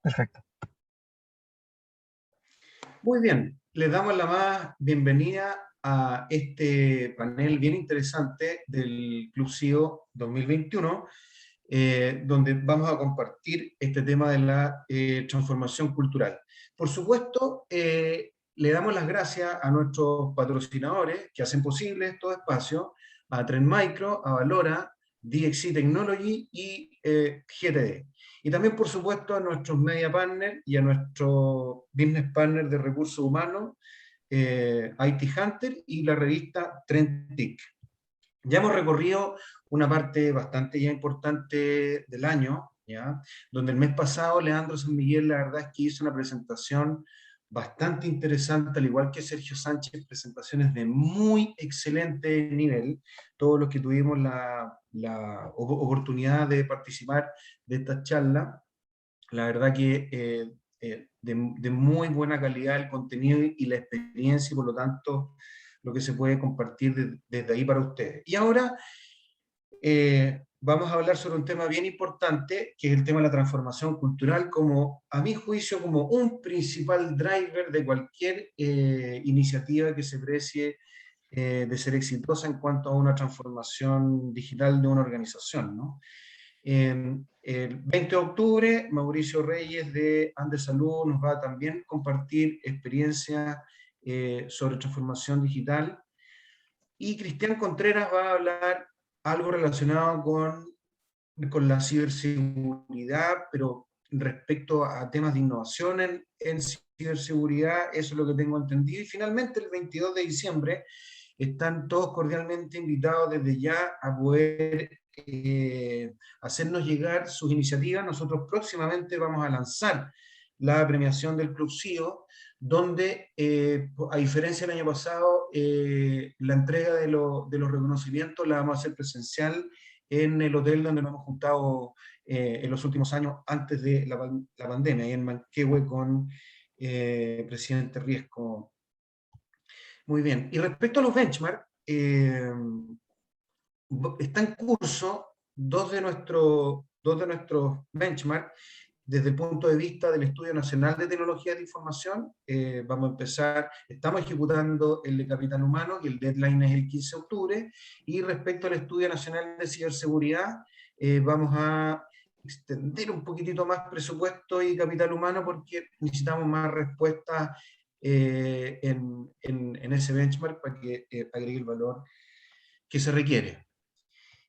Perfecto. Muy bien, les damos la más bienvenida a este panel bien interesante del Club CEO 2021, donde vamos a compartir este tema de la transformación cultural. Por supuesto, le damos las gracias a nuestros patrocinadores que hacen posible estos espacios, a Trend Micro, a Valora, DXC Technology y GTD. Y también, por supuesto, a nuestros media partners y a nuestro business partner de recursos humanos, IT Hunter y la revista Trendtic. Ya hemos recorrido una parte bastante ya importante del año, ¿ya? Donde el mes pasado Leandro San Miguel, la verdad es que hizo una presentación bastante interesante, al igual que Sergio Sánchez, presentaciones de muy excelente nivel. Todos los que tuvimos la oportunidad de participar de esta charla, la verdad que de muy buena calidad el contenido y la experiencia, y por lo tanto lo que se puede compartir desde ahí para ustedes. Y ahora vamos a hablar sobre un tema bien importante, que es el tema de la transformación cultural, como, a mi juicio, como un principal driver de cualquier iniciativa que se precie de ser exitosa en cuanto a una transformación digital de una organización, ¿no? El 20 de octubre, Mauricio Reyes de Andesalud nos va a también compartir experiencias sobre transformación digital. Y Cristian Contreras va a hablar algo relacionado con la ciberseguridad, pero respecto a temas de innovación en ciberseguridad, eso es lo que tengo entendido. Y finalmente, el 22 de diciembre, están todos cordialmente invitados desde ya a poder hacernos llegar sus iniciativas. Nosotros próximamente vamos a lanzar la premiación del Club CEO, donde, a diferencia del año pasado, la entrega de los reconocimientos la vamos a hacer presencial en el hotel donde nos hemos juntado en los últimos años antes de la pandemia, ahí en Manquehue con Presidente Riesco. Muy bien. Y respecto a los benchmarks, está en curso dos de nuestros benchmarks desde el punto de vista del Estudio Nacional de Tecnologías de Información. Vamos a empezar, estamos ejecutando el de Capital Humano, y el deadline es el 15 de octubre, y respecto al Estudio Nacional de Ciberseguridad, vamos a extender un poquitito más presupuesto y capital humano porque necesitamos más respuestas en ese benchmark para que agregue el valor que se requiere.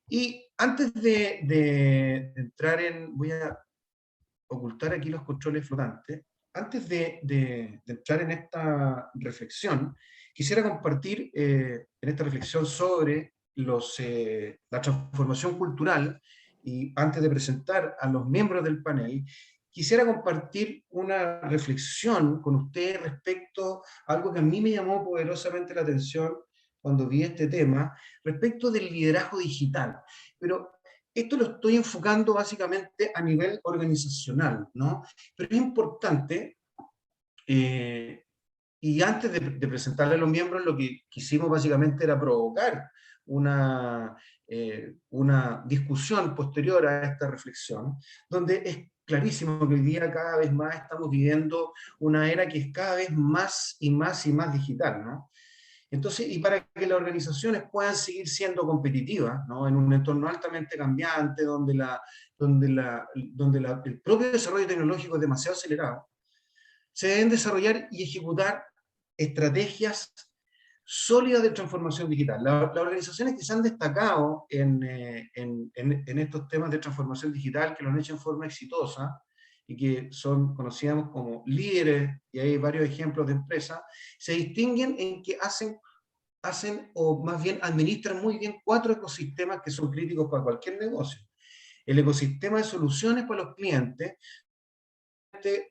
Y antes de entrar voy a ocultar aquí los controles flotantes, antes de entrar en esta reflexión, quisiera compartir en esta reflexión sobre la transformación cultural, y antes de presentar a los miembros del panel, quisiera compartir una reflexión con ustedes respecto a algo que a mí me llamó poderosamente la atención cuando vi este tema, respecto del liderazgo digital. Pero esto lo estoy enfocando básicamente a nivel organizacional, ¿no? Pero es importante, eh, y antes de presentarle a los miembros, lo que quisimos básicamente era provocar una discusión posterior a esta reflexión, donde es clarísimo que hoy día cada vez más estamos viviendo una era que es cada vez más y más y más digital, ¿no? Entonces, y para que las organizaciones puedan seguir siendo competitivas, ¿no? En un entorno altamente cambiante, donde el propio desarrollo tecnológico es demasiado acelerado, se deben desarrollar y ejecutar estrategias sólidas de transformación digital. Las organizaciones que se han destacado en estos temas de transformación digital, que lo han hecho en forma exitosa y que son conocidas como líderes, y hay varios ejemplos de empresas, se distinguen en que hacen o más bien administran muy bien 4 ecosistemas que son críticos para cualquier negocio. El ecosistema de soluciones para los clientes.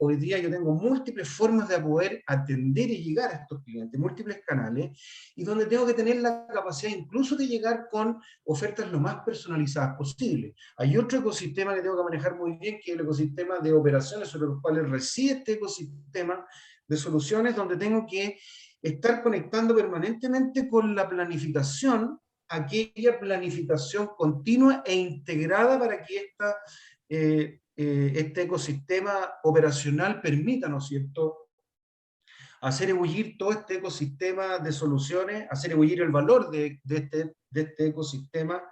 Hoy día yo tengo múltiples formas de poder atender y llegar a estos clientes, múltiples canales, y donde tengo que tener la capacidad incluso de llegar con ofertas lo más personalizadas posible. Hay otro ecosistema que tengo que manejar muy bien, que es el ecosistema de operaciones, sobre los cuales reside este ecosistema de soluciones, donde tengo que estar conectando permanentemente con la planificación, aquella planificación continua e integrada para que esta este ecosistema operacional permita, ¿no es cierto?, hacer ebullir todo este ecosistema de soluciones, hacer ebullir el valor de este ecosistema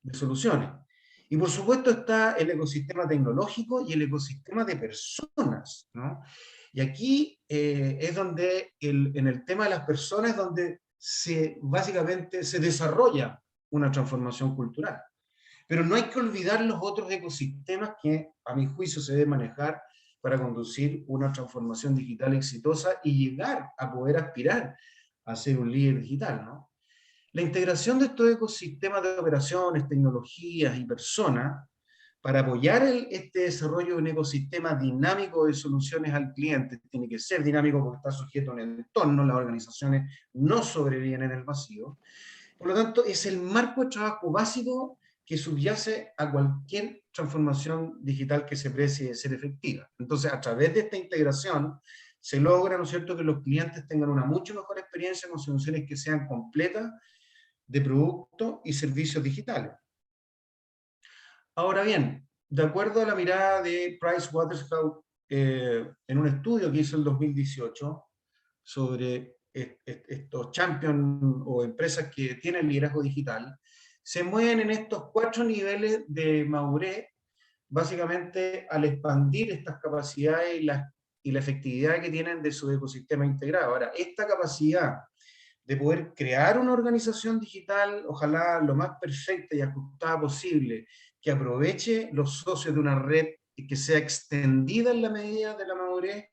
de soluciones. Y por supuesto está el ecosistema tecnológico y el ecosistema de personas, ¿no? Y aquí es donde, en el tema de las personas, es donde básicamente se desarrolla una transformación cultural. Pero no hay que olvidar los otros ecosistemas que, a mi juicio, se deben manejar para conducir una transformación digital exitosa y llegar a poder aspirar a ser un líder digital, ¿no? La integración de estos ecosistemas de operaciones, tecnologías y personas para apoyar este desarrollo de un ecosistema dinámico de soluciones al cliente. Tiene que ser dinámico porque está sujeto a un entorno, las organizaciones no sobreviven en el vacío. Por lo tanto, es el marco de trabajo básico que subyace a cualquier transformación digital que se precie ser efectiva. Entonces, a través de esta integración, se logra, ¿no es cierto?, que los clientes tengan una mucho mejor experiencia con soluciones que sean completas de productos y servicios digitales. Ahora bien, de acuerdo a la mirada de PricewaterhouseCoopers, en un estudio que hizo el 2018 sobre estos champions o empresas que tienen liderazgo digital, se mueven en estos 4 niveles de madurez, básicamente al expandir estas capacidades y la efectividad que tienen de su ecosistema integrado. Ahora, esta capacidad de poder crear una organización digital, ojalá lo más perfecta y ajustada posible, que aproveche los socios de una red y que sea extendida en la medida de la madurez,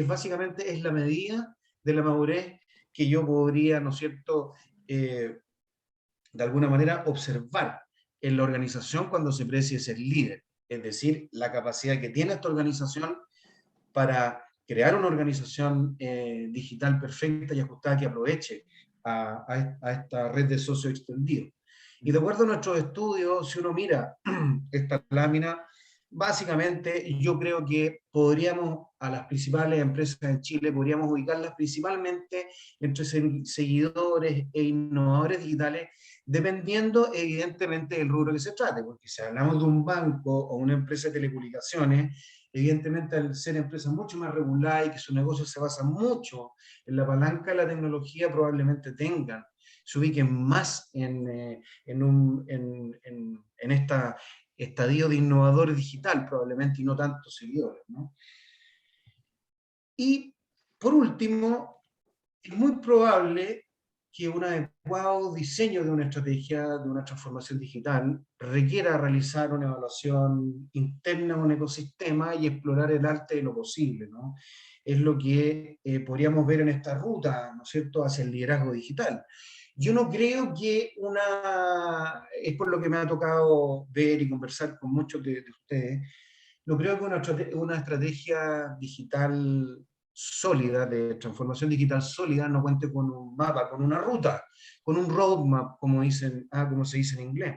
básicamente es la medida de la madurez que yo podría, ¿no es cierto?, de alguna manera observar en la organización cuando se precie ser líder. Es decir, la capacidad que tiene esta organización para crear una organización digital perfecta y ajustada que aproveche a esta red de socios extendidos. Y de acuerdo a nuestros estudios, si uno mira esta lámina, básicamente yo creo que podríamos, a las principales empresas en Chile, podríamos ubicarlas principalmente entre seguidores e innovadores digitales, dependiendo evidentemente del rubro que se trate, porque si hablamos de un banco o una empresa de telecomunicaciones, evidentemente al ser empresas mucho más reguladas y que su negocio se basa mucho en la palanca de la tecnología, probablemente se ubiquen más en esta estadio de innovador digital, probablemente, y no tantos seguidores, ¿no? Y, por último, es muy probable que un adecuado diseño de una estrategia, de una transformación digital, requiera realizar una evaluación interna de un ecosistema y explorar el arte de lo posible, ¿no? Es lo que podríamos ver en esta ruta, ¿no es cierto?, hacia el liderazgo digital. Yo no creo que es por lo que me ha tocado ver y conversar con muchos de ustedes, no creo que una estrategia digital sólida, de transformación digital sólida, no cuente con un mapa, con una ruta, con un roadmap, como se dice en inglés.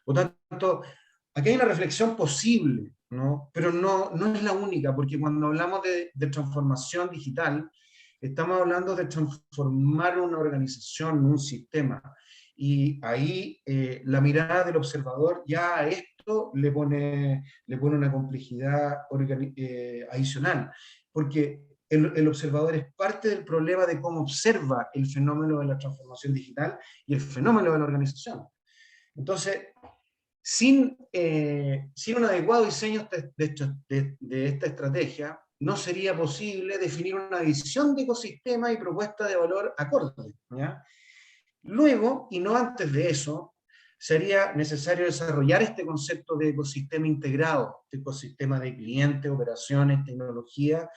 Por tanto, aquí hay una reflexión posible, ¿no? Pero no es la única, porque cuando hablamos de transformación digital, estamos hablando de transformar una organización, un sistema, y ahí la mirada del observador ya a esto le pone una complejidad adicional, porque el observador es parte del problema de cómo observa el fenómeno de la transformación digital y el fenómeno de la organización. Entonces, sin un adecuado diseño de esta estrategia, no sería posible definir una visión de ecosistema y propuesta de valor acorde, ¿ya? Luego, y no antes de eso, sería necesario desarrollar este concepto de ecosistema integrado, de ecosistema de clientes, operaciones, tecnología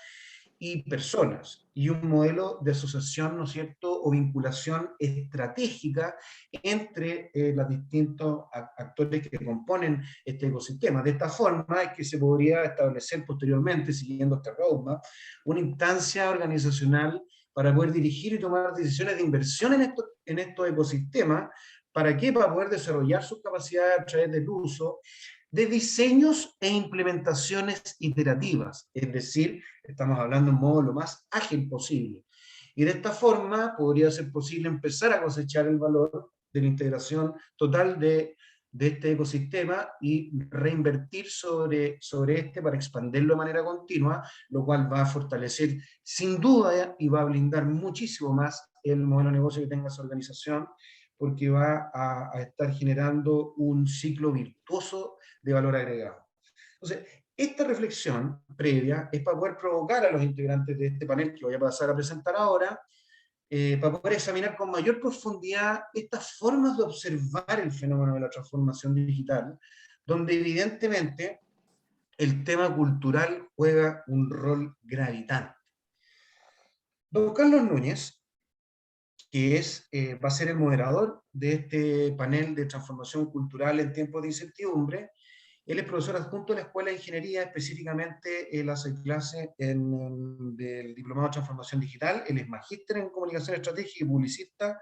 y personas, y un modelo de asociación, ¿no es cierto?, o vinculación estratégica entre los distintos actores que componen este ecosistema. De esta forma es que se podría establecer posteriormente, siguiendo este roadmap, una instancia organizacional para poder dirigir y tomar decisiones de inversión en estos ecosistemas. ¿Para qué? Para poder desarrollar sus capacidades a través del uso de diseños e implementaciones iterativas, es decir, estamos hablando en modo lo más ágil posible. Y de esta forma podría ser posible empezar a cosechar el valor de la integración total de de este ecosistema y reinvertir sobre este para expandirlo de manera continua, lo cual va a fortalecer sin duda y va a blindar muchísimo más el modelo de negocio que tenga esa organización, porque va a estar generando un ciclo virtuoso de valor agregado. Entonces, esta reflexión previa es para poder provocar a los integrantes de este panel que voy a pasar a presentar ahora, para poder examinar con mayor profundidad estas formas de observar el fenómeno de la transformación digital, donde evidentemente el tema cultural juega un rol gravitante. Don Carlos Núñez, que va a ser el moderador de este panel de transformación cultural en tiempos de incertidumbre. Él es profesor adjunto de la Escuela de Ingeniería, específicamente él hace clase del Diplomado de Transformación Digital. Él es magíster en Comunicación Estratégica y publicista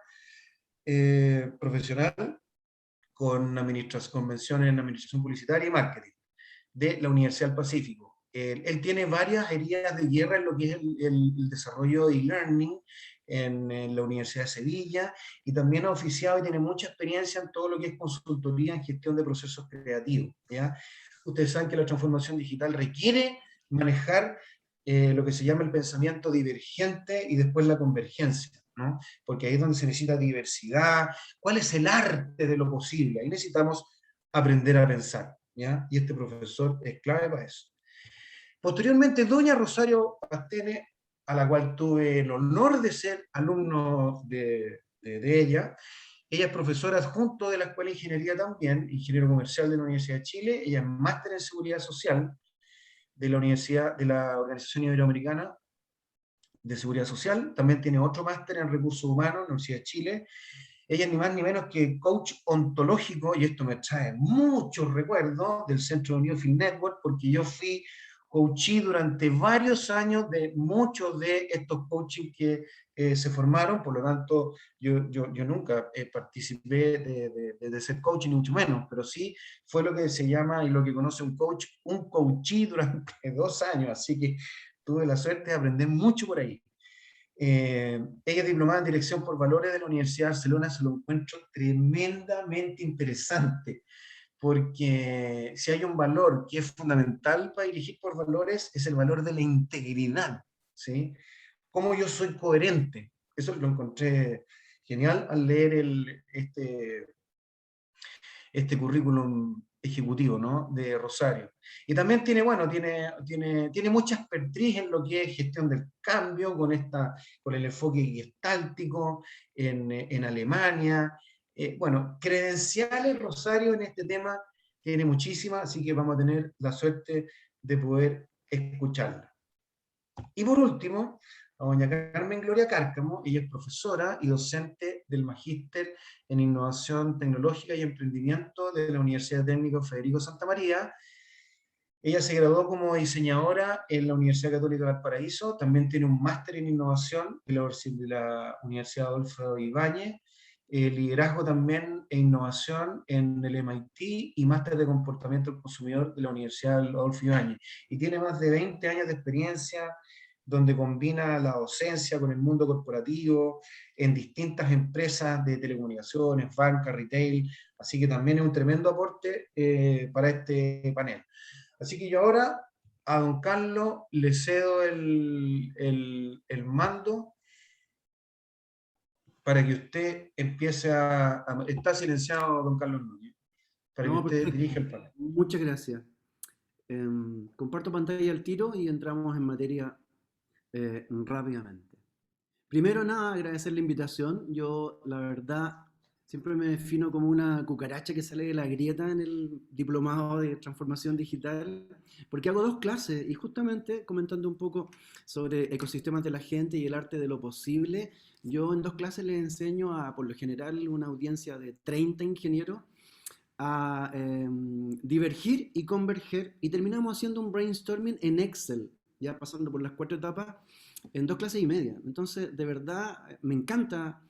profesional con mención en Administración Publicitaria y Marketing de la Universidad del Pacífico. Él tiene varias heridas de guerra en lo que es el desarrollo de e-learning en la Universidad de Sevilla, y también ha oficiado y tiene mucha experiencia en todo lo que es consultoría en gestión de procesos creativos, ¿ya? Ustedes saben que la transformación digital requiere manejar lo que se llama el pensamiento divergente y después la convergencia, ¿no? Porque ahí es donde se necesita diversidad. ¿Cuál es el arte de lo posible? Ahí necesitamos aprender a pensar, ¿ya? Y este profesor es clave para eso. Posteriormente, doña Rosario Pastene, a la cual tuve el honor de ser alumno de ella. Ella es profesora adjunto de la Escuela de Ingeniería también, ingeniero comercial de la Universidad de Chile. Ella es máster en Seguridad Social de la Organización Iberoamericana de Seguridad Social. También tiene otro máster en Recursos Humanos en la Universidad de Chile. Ella es ni más ni menos que coach ontológico, y esto me trae muchos recuerdos del Centro de Newfield Network, porque yo fui coachí durante varios años de muchos de estos coaching que se formaron. Por lo tanto, yo nunca participé de ser coach, ni mucho menos, pero sí fue lo que se llama y lo que conoce un coach, un coachí durante 2 años, así que tuve la suerte de aprender mucho por ahí. Ella es diplomada en Dirección por Valores de la Universidad de Barcelona. Se lo encuentro tremendamente interesante, porque si hay un valor que es fundamental para dirigir por valores, es el valor de la integridad, ¿sí? Cómo yo soy coherente. Eso lo encontré genial al leer este currículum ejecutivo, ¿no? De Rosario. Y también tiene, bueno, tiene mucha expertise en lo que es gestión del cambio, con el enfoque gestáltico en Alemania. Bueno, credenciales Rosario en este tema tiene muchísimas, así que vamos a tener la suerte de poder escucharla. Y por último, a doña Carmen Gloria Cárcamo. Ella es profesora y docente del Magíster en Innovación Tecnológica y Emprendimiento de la Universidad Técnica Federico Santa María. Ella se graduó como diseñadora en la Universidad Católica de Valparaíso. También tiene un máster en innovación de la Universidad Adolfo Ibáñez, liderazgo también e innovación en el MIT, y máster de comportamiento del consumidor de la Universidad Adolfo Ibáñez. Y tiene más de 20 años de experiencia, donde combina la docencia con el mundo corporativo en distintas empresas de telecomunicaciones, banca, retail. Así que también es un tremendo aporte para este panel. Así que yo ahora a don Carlos le cedo el mando para que usted empiece Está silenciado, don Carlos Núñez, para que No, usted perfecto. dirija el panel. Muchas gracias. Comparto pantalla al tiro y entramos en materia rápidamente. Primero, nada, agradecer la invitación. Yo, la verdad, siempre me defino como una cucaracha que sale de la grieta en el diplomado de transformación digital, porque hago dos clases y justamente comentando un poco sobre ecosistemas de la gente y el arte de lo posible, yo en dos clases les enseño a, por lo general, una audiencia de 30 ingenieros a divergir y converger y terminamos haciendo un brainstorming en Excel, ya pasando por las 4 etapas, en 2 clases y media. Entonces, de verdad, me encanta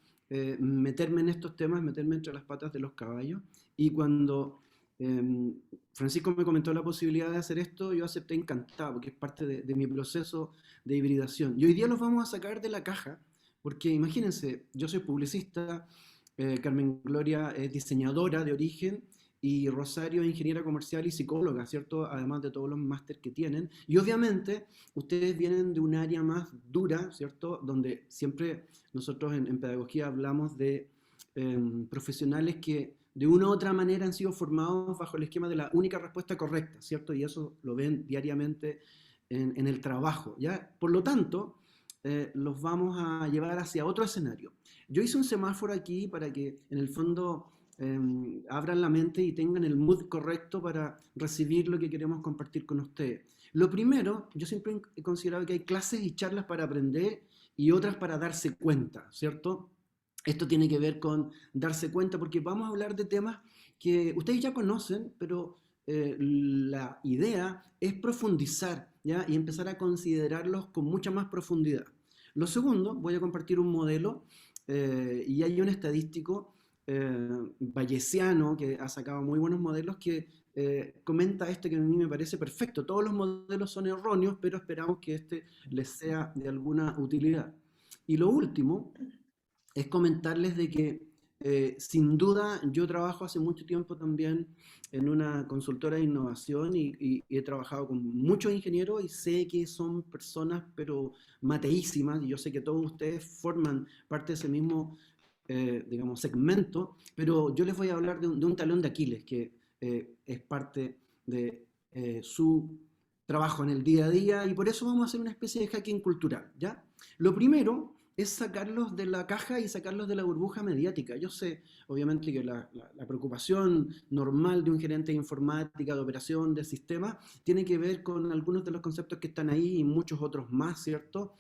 meterme en estos temas, meterme entre las patas de los caballos. Y cuando Francisco me comentó la posibilidad de hacer esto, yo acepté encantado, porque es parte de mi proceso de hibridación. Y hoy día los vamos a sacar de la caja, porque imagínense, yo soy publicista, Carmen Gloria es diseñadora de origen, y Rosario es ingeniera comercial y psicóloga, ¿cierto? Además de todos los másteres que tienen. Y obviamente ustedes vienen de un área más dura, ¿cierto? Donde siempre nosotros en pedagogía hablamos de profesionales que de una u otra manera han sido formados bajo el esquema de la única respuesta correcta, ¿cierto? Y eso lo ven diariamente en el trabajo, ¿ya? Por lo tanto, los vamos a llevar hacia otro escenario. Yo hice un semáforo aquí para que en el fondo abran la mente y tengan el mood correcto para recibir lo que queremos compartir con ustedes. Lo primero, yo siempre he considerado que hay clases y charlas para aprender y otras para darse cuenta, ¿cierto? Esto tiene que ver con darse cuenta porque vamos a hablar de temas que ustedes ya conocen, pero la idea es profundizar, ¿ya? Y empezar a considerarlos con mucha más profundidad. Lo segundo, voy a compartir un modelo y hay un estadístico bayesiano que ha sacado muy buenos modelos que comenta esto que a mí me parece perfecto. Todos los modelos son erróneos, pero esperamos que este les sea de alguna utilidad. Y lo último es comentarles de que sin duda yo trabajo hace mucho tiempo también en una consultora de innovación y he trabajado con muchos ingenieros y sé que son personas pero mateísimas y yo sé que todos ustedes forman parte de ese mismo digamos, segmento, pero yo les voy a hablar de un talón de Aquiles que es parte de su trabajo en el día a día y por eso vamos a hacer una especie de hacking cultural, ¿ya? Lo primero es sacarlos de la caja y sacarlos de la burbuja mediática. Yo sé, obviamente, que la preocupación normal de un gerente de informática, de operación, de sistema, tiene que ver con algunos de los conceptos que están ahí y muchos otros más, ¿cierto?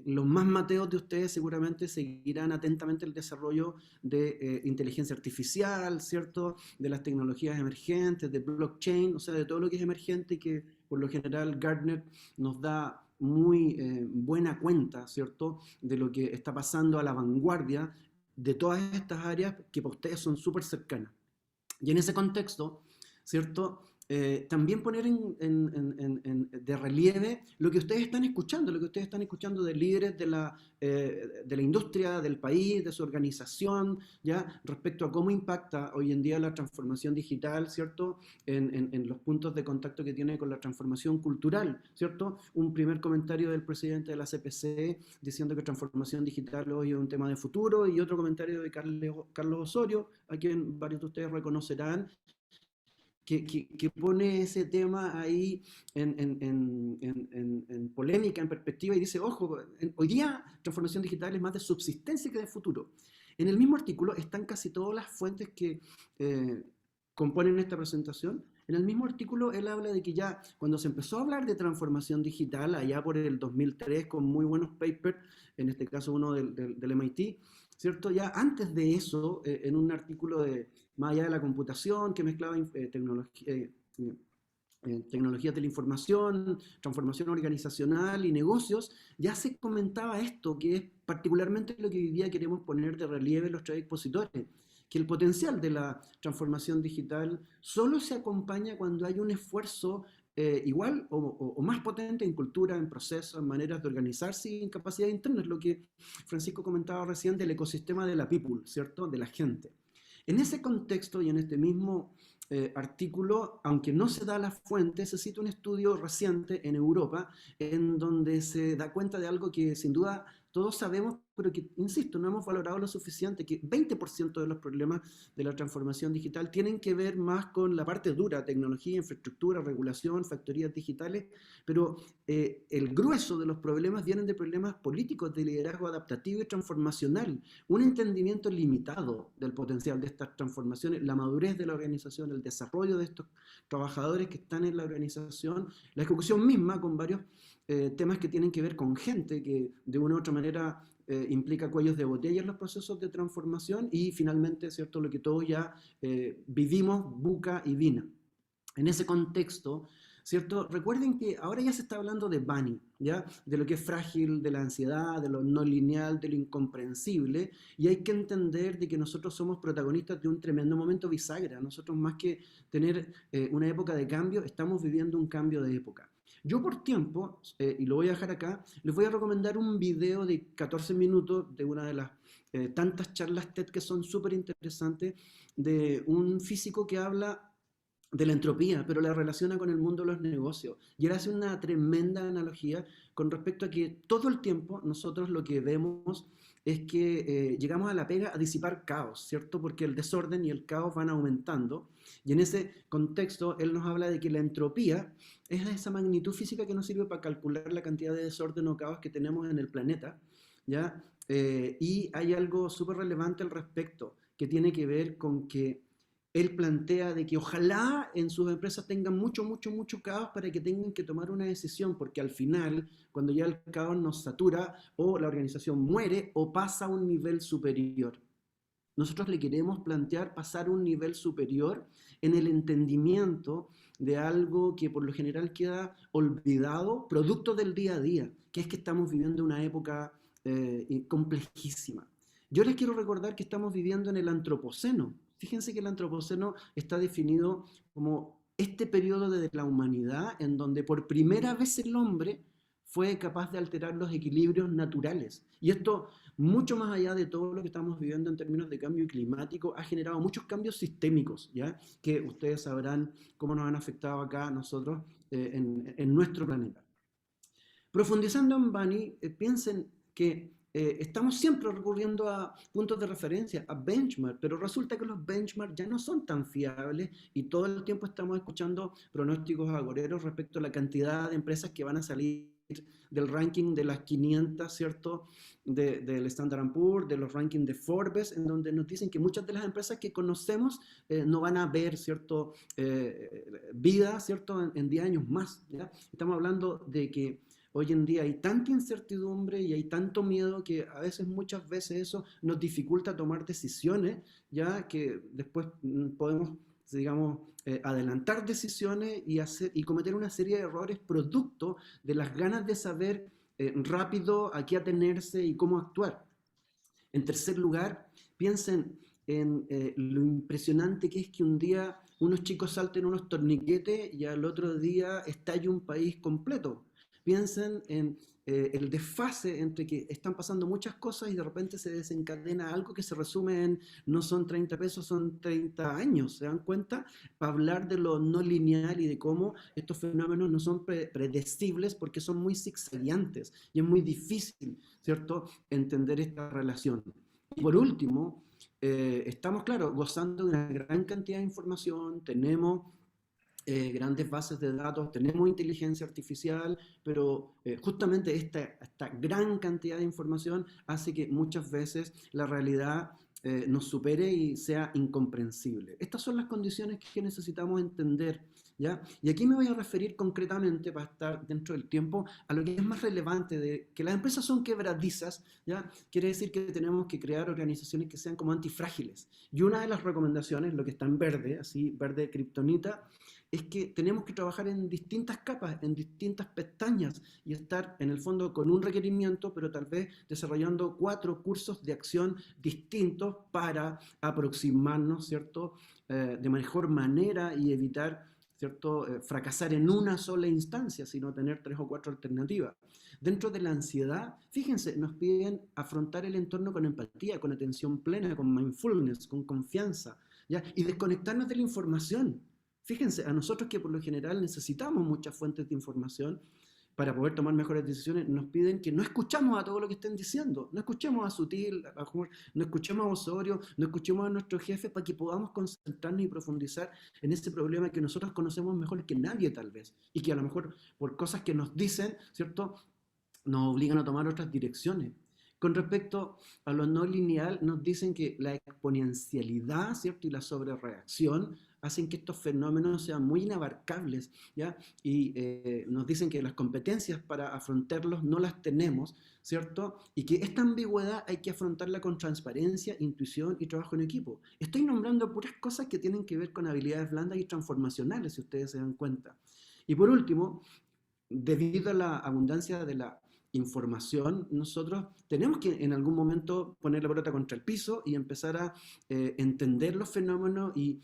Los más mateos de ustedes seguramente seguirán atentamente el desarrollo de inteligencia artificial, ¿cierto? De las tecnologías emergentes, de blockchain, o sea, de todo lo que es emergente y que por lo general Gartner nos da muy buena cuenta, ¿cierto? De lo que está pasando a la vanguardia de todas estas áreas que para ustedes son súper cercanas. Y en ese contexto, ¿cierto? También poner de relieve lo que ustedes están escuchando, lo que ustedes están escuchando de líderes de la industria, del país, de su organización, ¿ya? Respecto a cómo impacta hoy en día la transformación digital, ¿cierto? En los puntos de contacto que tiene con la transformación cultural, ¿cierto? Un primer comentario del presidente de la CPC diciendo que transformación digital hoy es un tema de futuro y otro comentario de Carlos Osorio, a quien varios de ustedes reconocerán, que pone ese tema ahí en polémica, en perspectiva, y dice, ojo, hoy día transformación digital es más de subsistencia que de futuro. En el mismo artículo están casi todas las fuentes que componen esta presentación. En el mismo artículo él habla de que ya cuando se empezó a hablar de transformación digital, allá por el 2003, con muy buenos papers, en este caso uno del MIT, ¿cierto? Ya antes de eso, en un artículo de más allá de la computación, que mezclaba tecnologías de la información, transformación organizacional y negocios, ya se comentaba esto, que es particularmente lo que hoy día queremos poner de relieve los tres expositores, que el potencial de la transformación digital solo se acompaña cuando hay un esfuerzo igual o más potente en cultura, en procesos, en maneras de organizarse y en capacidades internas, lo que Francisco comentaba recién del ecosistema de la people, ¿cierto? De la gente. En ese contexto y en este mismo artículo, aunque no se da la fuente, se cita un estudio reciente en Europa en donde se da cuenta de algo que sin duda todos sabemos, pero que, insisto, no hemos valorado lo suficiente, que 20% de los problemas de la transformación digital tienen que ver más con la parte dura, tecnología, infraestructura, regulación, factorías digitales, pero el grueso de los problemas vienen de problemas políticos, de liderazgo adaptativo y transformacional, un entendimiento limitado del potencial de estas transformaciones, la madurez de la organización, el desarrollo de estos trabajadores que están en la organización, la ejecución misma con varios temas que tienen que ver con gente que de una u otra manera implica cuellos de botella en los procesos de transformación y finalmente, ¿cierto?, lo que todos ya vivimos, Buca y Vina. En ese contexto, ¿cierto? Recuerden que ahora ya se está hablando de Bunny, ¿ya? De lo que es frágil, de la ansiedad, de lo no lineal, de lo incomprensible, y hay que entender de que nosotros somos protagonistas de un tremendo momento bisagra. Nosotros más que tener una época de cambio, estamos viviendo un cambio de época. Yo por tiempo, y lo voy a dejar acá, les voy a recomendar un video de 14 minutos de una de las tantas charlas TED que son súper interesantes, de un físico que habla de la entropía, pero la relaciona con el mundo de los negocios. Y él hace una tremenda analogía con respecto a que todo el tiempo nosotros lo que vemos es que llegamos a la pega a disipar caos, ¿cierto? Porque el desorden y el caos van aumentando. Y en ese contexto, él nos habla de que la entropía es esa magnitud física que nos sirve para calcular la cantidad de desorden o caos que tenemos en el planeta, ¿ya? Y hay algo súper relevante al respecto, que tiene que ver con que él plantea de que ojalá en sus empresas tengan mucho, mucho, mucho caos para que tengan que tomar una decisión, porque al final, cuando ya el caos nos satura, o la organización muere o pasa a un nivel superior. Nosotros le queremos plantear pasar a un nivel superior en el entendimiento de algo que por lo general queda olvidado, producto del día a día, que es que estamos viviendo una época complejísima. Yo les quiero recordar que estamos viviendo en el antropoceno. Fíjense que el antropoceno está definido como este periodo de la humanidad en donde por primera vez el hombre fue capaz de alterar los equilibrios naturales. Y esto, mucho más allá de todo lo que estamos viviendo en términos de cambio climático, ha generado muchos cambios sistémicos, ¿ya? Que ustedes sabrán cómo nos han afectado acá a nosotros en nuestro planeta. Profundizando en Bunny, piensen que estamos siempre recurriendo a puntos de referencia, a benchmark, pero resulta que los benchmarks ya no son tan fiables y todo el tiempo estamos escuchando pronósticos agoreros respecto a la cantidad de empresas que van a salir del ranking de las 500, ¿cierto? Del Standard Poor's, de los rankings de Forbes, en donde nos dicen que muchas de las empresas que conocemos no van a ver, ¿cierto? Vida, ¿cierto? En 10 años más, ¿ya? Estamos hablando de que hoy en día hay tanta incertidumbre y hay tanto miedo que a veces, muchas veces eso nos dificulta tomar decisiones, ya que después podemos, digamos, adelantar decisiones y cometer una serie de errores producto de las ganas de saber rápido a qué atenerse y cómo actuar. En tercer lugar, piensen en lo impresionante que es que un día unos chicos salten unos torniquetes y al otro día estalle un país completo. Piensen en el desfase entre que están pasando muchas cosas y de repente se desencadena algo que se resume en no son 30 pesos, son 30 años. ¿Se dan cuenta? Para hablar de lo no lineal y de cómo estos fenómenos no son predecibles porque son muy zigzagueantes y es muy difícil, ¿cierto?, entender esta relación. Y por último, estamos, claro, gozando de una gran cantidad de información, tenemos grandes bases de datos, tenemos inteligencia artificial, pero justamente esta gran cantidad de información hace que muchas veces la realidad nos supere y sea incomprensible. Estas son las condiciones que necesitamos entender, ¿ya? Y aquí me voy a referir concretamente, para estar dentro del tiempo, a lo que es más relevante, de que las empresas son quebradizas, ¿ya? Quiere decir que tenemos que crear organizaciones que sean como antifrágiles. Y una de las recomendaciones, lo que está en verde, así, verde kriptonita, es que tenemos que trabajar en distintas capas, en distintas pestañas y estar en el fondo con un requerimiento, pero tal vez desarrollando 4 cursos de acción distintos para aproximarnos, ¿cierto? De mejor manera y evitar, ¿cierto? Fracasar en una sola instancia, sino tener 3 o 4 alternativas. Dentro de la ansiedad, fíjense, nos piden afrontar el entorno con empatía, con atención plena, con mindfulness, con confianza, ¿ya? Y desconectarnos de la información. Fíjense, a nosotros que por lo general necesitamos muchas fuentes de información para poder tomar mejores decisiones, nos piden que no escuchamos a todo lo que estén diciendo, no escuchemos a Sutil, no escuchemos a Osorio, no escuchemos a nuestros jefes para que podamos concentrarnos y profundizar en este problema que nosotros conocemos mejor que nadie tal vez, y que a lo mejor por cosas que nos dicen, ¿cierto?, nos obligan a tomar otras direcciones. Con respecto a lo no lineal, nos dicen que la exponencialidad, ¿cierto?, y la sobrereacción hacen que estos fenómenos sean muy inabarcables, ¿ya? Y nos dicen que las competencias para afrontarlos no las tenemos, ¿cierto? Y que esta ambigüedad hay que afrontarla con transparencia, intuición y trabajo en equipo. Estoy nombrando puras cosas que tienen que ver con habilidades blandas y transformacionales, si ustedes se dan cuenta. Y por último, debido a la abundancia de la información, nosotros tenemos que en algún momento poner la pelota contra el piso y empezar a entender los fenómenos y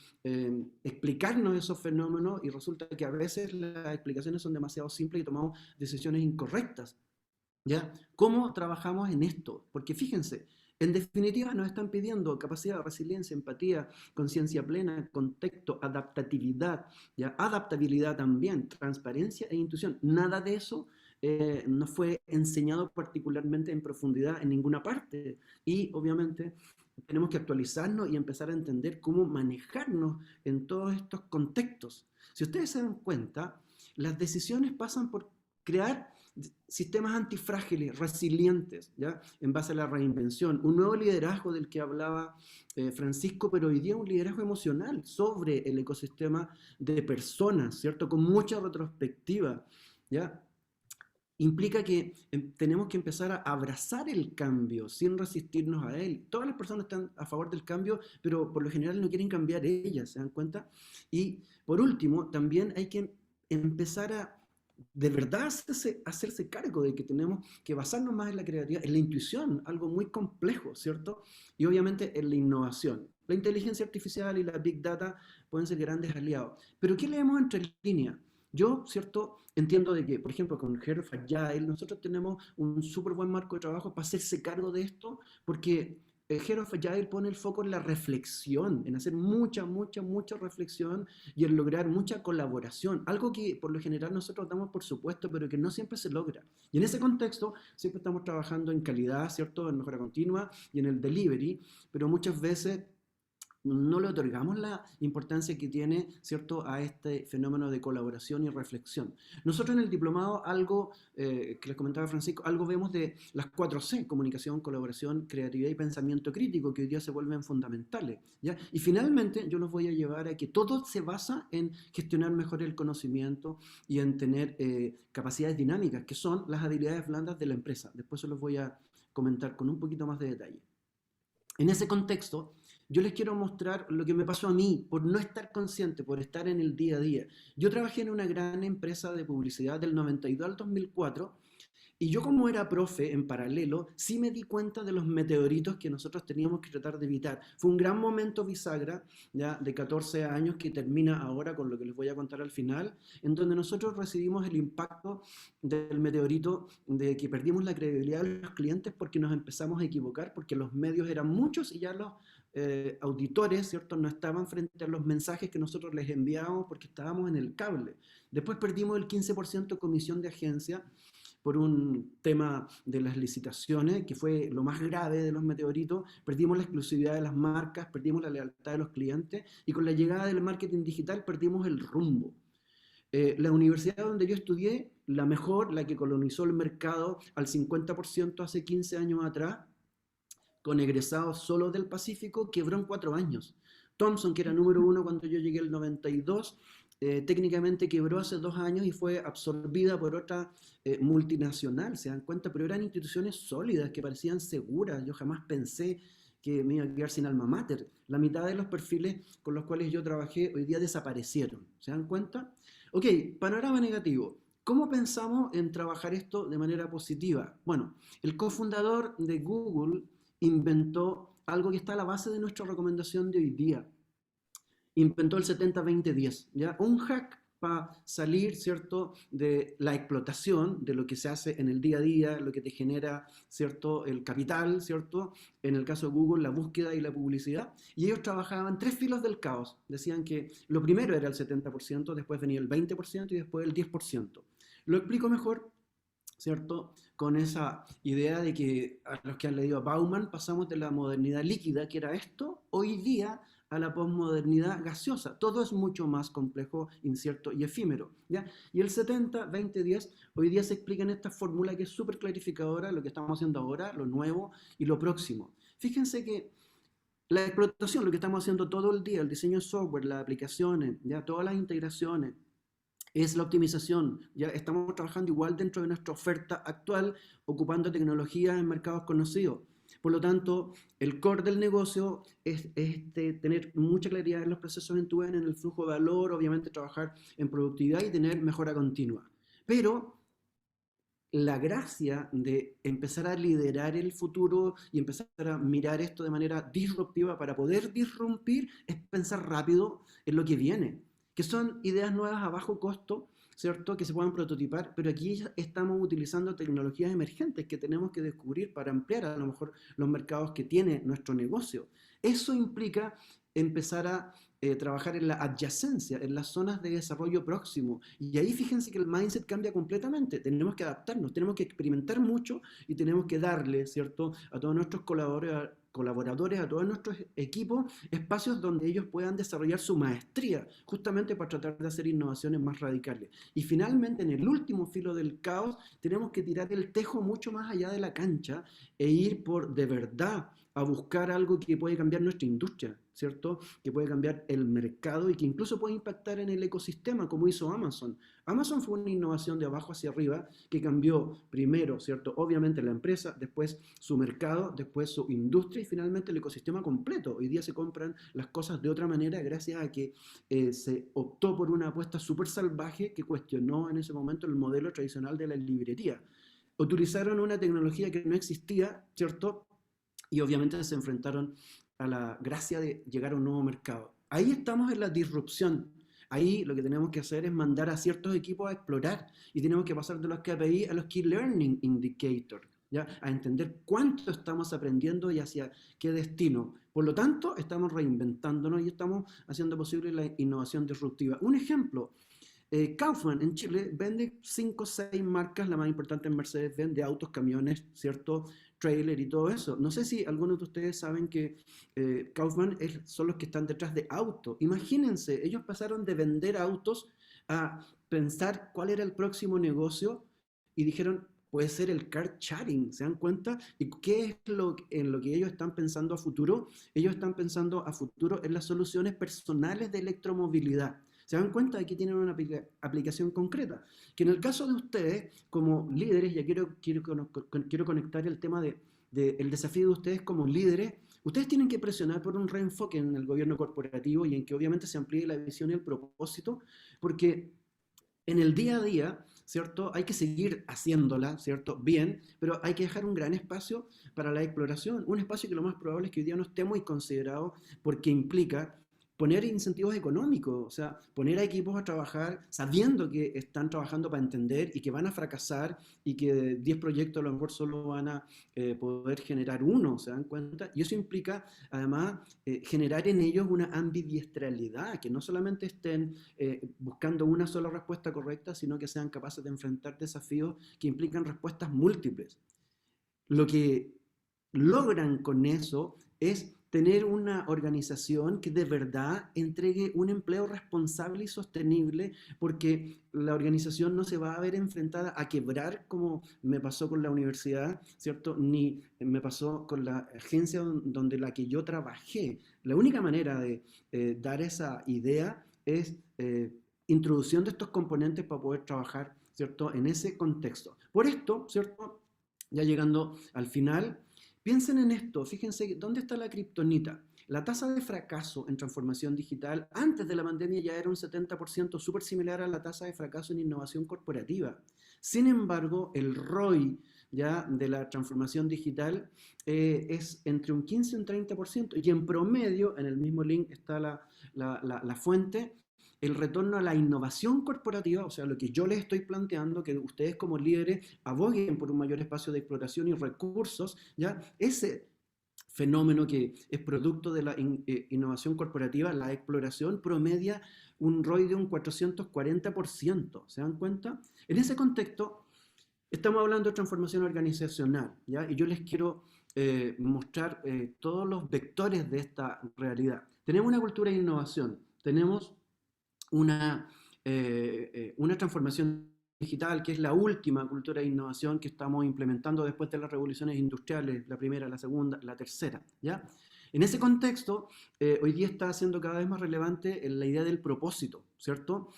explicarnos esos fenómenos, y resulta que a veces las explicaciones son demasiado simples y tomamos decisiones incorrectas. ¿Ya? ¿Cómo trabajamos en esto? Porque fíjense, en definitiva nos están pidiendo capacidad, resiliencia, empatía, conciencia plena, contexto, adaptatividad, ¿ya? Adaptabilidad también, transparencia e intuición. Nada de eso nos fue enseñado particularmente en profundidad en ninguna parte. Y obviamente tenemos que actualizarnos y empezar a entender cómo manejarnos en todos estos contextos. Si ustedes se dan cuenta, las decisiones pasan por crear sistemas antifrágiles, resilientes, ¿ya? En base a la reinvención. Un nuevo liderazgo del que hablaba Francisco, pero hoy día un liderazgo emocional sobre el ecosistema de personas, ¿cierto? Con mucha retrospectiva, ¿ya? Implica que tenemos que empezar a abrazar el cambio sin resistirnos a él. Todas las personas están a favor del cambio, pero por lo general no quieren cambiar ellas, ¿se dan cuenta? Y por último, también hay que empezar a de verdad hacerse cargo de que tenemos que basarnos más en la creatividad, en la intuición, algo muy complejo, ¿cierto? Y obviamente en la innovación. La inteligencia artificial y la big data pueden ser grandes aliados. Pero ¿qué leemos entre líneas? Yo, ¿cierto? Entiendo de que, por ejemplo, con Head of Agile, nosotros tenemos un súper buen marco de trabajo para hacerse cargo de esto, porque Head of Agile pone el foco en la reflexión, en hacer mucha reflexión y en lograr mucha colaboración, algo que por lo general nosotros damos por supuesto, pero que no siempre se logra. Y en ese contexto siempre estamos trabajando en calidad, ¿cierto? En mejora continua y en el delivery, pero muchas veces no le otorgamos la importancia que tiene, ¿cierto?, a este fenómeno de colaboración y reflexión. Nosotros en el diplomado algo, que les comentaba Francisco, algo vemos de las 4C, comunicación, colaboración, creatividad y pensamiento crítico, que hoy día se vuelven fundamentales, ¿ya? Y finalmente yo los voy a llevar a que todo se basa en gestionar mejor el conocimiento y en tener capacidades dinámicas, que son las habilidades blandas de la empresa. Después se los voy a comentar con un poquito más de detalle. En ese contexto, yo les quiero mostrar lo que me pasó a mí por no estar consciente, por estar en el día a día. Yo trabajé en una gran empresa de publicidad del 92 al 2004 y yo como era profe en paralelo, sí me di cuenta de los meteoritos que nosotros teníamos que tratar de evitar. Fue un gran momento bisagra, ya de 14 años, que termina ahora con lo que les voy a contar al final, en donde nosotros recibimos el impacto del meteorito de que perdimos la credibilidad de los clientes porque nos empezamos a equivocar, porque los medios eran muchos y ya los auditores, ¿cierto?, no estaban frente a los mensajes que nosotros les enviábamos porque estábamos en el cable. Después perdimos el 15% de comisión de agencia por un tema de las licitaciones, que fue lo más grave de los meteoritos. Perdimos la exclusividad de las marcas, perdimos la lealtad de los clientes, y con la llegada del marketing digital perdimos el rumbo. La universidad donde yo estudié, la mejor, la que colonizó el mercado al 50% hace 15 años atrás, con egresados solo del Pacífico, quebró en 4 años. Thomson, que era número 1 cuando yo llegué el 92, técnicamente quebró hace 2 años y fue absorbida por otra multinacional, se dan cuenta, pero eran instituciones sólidas que parecían seguras. Yo jamás pensé que me iba a quedar sin alma mater. La mitad de los perfiles con los cuales yo trabajé hoy día desaparecieron, ¿se dan cuenta? Ok, panorama negativo. ¿Cómo pensamos en trabajar esto de manera positiva? Bueno, el cofundador de Google inventó algo que está a la base de nuestra recomendación de hoy día. Inventó el 70-20-10, ¿ya? Un hack para salir, ¿cierto?, de la explotación, de lo que se hace en el día a día, lo que te genera, ¿cierto?, el capital, ¿cierto?, en el caso de Google, la búsqueda y la publicidad. Y ellos trabajaban 3 filos del caos. Decían que lo primero era el 70%, después venía el 20% y después el 10%. Lo explico mejor, ¿cierto?, con esa idea de que a los que han leído a Bauman pasamos de la modernidad líquida, que era esto, hoy día a la posmodernidad gaseosa. Todo es mucho más complejo, incierto y efímero, ¿ya? Y el 70-20-10 hoy día se explica en esta fórmula que es súper clarificadora, lo que estamos haciendo ahora, lo nuevo y lo próximo. Fíjense que la explotación, lo que estamos haciendo todo el día, el diseño de software, las aplicaciones, ya todas las integraciones, es la optimización. Ya estamos trabajando igual dentro de nuestra oferta actual, ocupando tecnologías en mercados conocidos. Por lo tanto, el core del negocio es tener mucha claridad en los procesos en tu en el flujo de valor, obviamente trabajar en productividad y tener mejora continua. Pero la gracia de empezar a liderar el futuro y empezar a mirar esto de manera disruptiva para poder disrumpir es pensar rápido en lo que viene, que son ideas nuevas a bajo costo, ¿cierto? Que se puedan prototipar, pero aquí estamos utilizando tecnologías emergentes que tenemos que descubrir para ampliar a lo mejor los mercados que tiene nuestro negocio. Eso implica empezar a trabajar en la adyacencia, en las zonas de desarrollo próximo. Y ahí fíjense que el mindset cambia completamente. Tenemos que adaptarnos, tenemos que experimentar mucho y tenemos que darle, ¿cierto?, a todos nuestros colaboradores, a todos nuestros equipos, espacios donde ellos puedan desarrollar su maestría, justamente para tratar de hacer innovaciones más radicales. Y finalmente, en el último filo del caos, tenemos que tirar el tejo mucho más allá de la cancha e ir por de verdad a buscar algo que puede cambiar nuestra industria, ¿cierto? Que puede cambiar el mercado y que incluso puede impactar en el ecosistema, como hizo Amazon. Amazon fue una innovación de abajo hacia arriba que cambió primero, ¿cierto? Obviamente la empresa, después su mercado, después su industria y finalmente el ecosistema completo. Hoy día se compran las cosas de otra manera gracias a que se optó por una apuesta súper salvaje que cuestionó en ese momento el modelo tradicional de la librería. Utilizaron una tecnología que no existía, ¿cierto? Y obviamente se enfrentaron a la gracia de llegar a un nuevo mercado. Ahí estamos en la disrupción. Ahí lo que tenemos que hacer es mandar a ciertos equipos a explorar y tenemos que pasar de los KPI a los Key Learning Indicators, ¿ya? A entender cuánto estamos aprendiendo y hacia qué destino. Por lo tanto, estamos reinventándonos y estamos haciendo posible la innovación disruptiva. Un ejemplo, Kaufman en Chile vende 5 o 6 marcas, la más importante es Mercedes, vende autos, camiones, ¿cierto? Trailer y todo eso. No sé si algunos de ustedes saben que Kaufman son los que están detrás de autos. Imagínense, ellos pasaron de vender autos a pensar cuál era el próximo negocio y dijeron, puede ser el car sharing, ¿se dan cuenta? ¿Y qué es en lo que ellos están pensando a futuro? Ellos están pensando a futuro en las soluciones personales de electromovilidad. Se dan cuenta de que tienen una aplicación concreta. Que en el caso de ustedes, como líderes, ya quiero conectar el tema el desafío de ustedes como líderes. Ustedes tienen que presionar por un reenfoque en el gobierno corporativo y en que obviamente se amplíe la visión y el propósito, porque en el día a día, ¿cierto? Hay que seguir haciéndola, ¿cierto? Bien, pero hay que dejar un gran espacio para la exploración, un espacio que lo más probable es que hoy día no esté muy considerado porque implica poner incentivos económicos, o sea, poner a equipos a trabajar sabiendo que están trabajando para entender y que van a fracasar y que de 10 proyectos a lo mejor solo van a poder generar uno, ¿se dan cuenta? Y eso implica además generar en ellos una ambidiestralidad, que no solamente estén buscando una sola respuesta correcta, sino que sean capaces de enfrentar desafíos que implican respuestas múltiples. Lo que logran con eso es tener una organización que de verdad entregue un empleo responsable y sostenible, porque la organización no se va a ver enfrentada a quebrar como me pasó con la universidad, ¿cierto? Ni me pasó con la agencia donde la que yo trabajé. La única manera de dar esa idea es introducción de estos componentes para poder trabajar, ¿cierto? En ese contexto. Por esto, ¿cierto? Ya llegando al final, piensen en esto, fíjense dónde está la kriptonita. La tasa de fracaso en transformación digital antes de la pandemia ya era un 70%, súper similar a la tasa de fracaso en innovación corporativa. Sin embargo, el ROI ya de la transformación digital es entre un 15 y un 30%, y en promedio, en el mismo link está la fuente, el retorno a la innovación corporativa, o sea, lo que yo les estoy planteando, que ustedes como líderes aboguen por un mayor espacio de exploración y recursos, ¿ya? Ese fenómeno que es producto de la innovación corporativa, la exploración, promedia un ROI de un 440%, ¿se dan cuenta? En ese contexto, estamos hablando de transformación organizacional, ¿ya? Y yo les quiero mostrar todos los vectores de esta realidad. Tenemos una cultura de innovación, tenemos una transformación digital, que es la última cultura de innovación que estamos implementando después de las revoluciones industriales, la primera, la segunda, la tercera, ¿ya? En ese contexto, hoy día está siendo cada vez más relevante la idea del propósito, ¿cierto?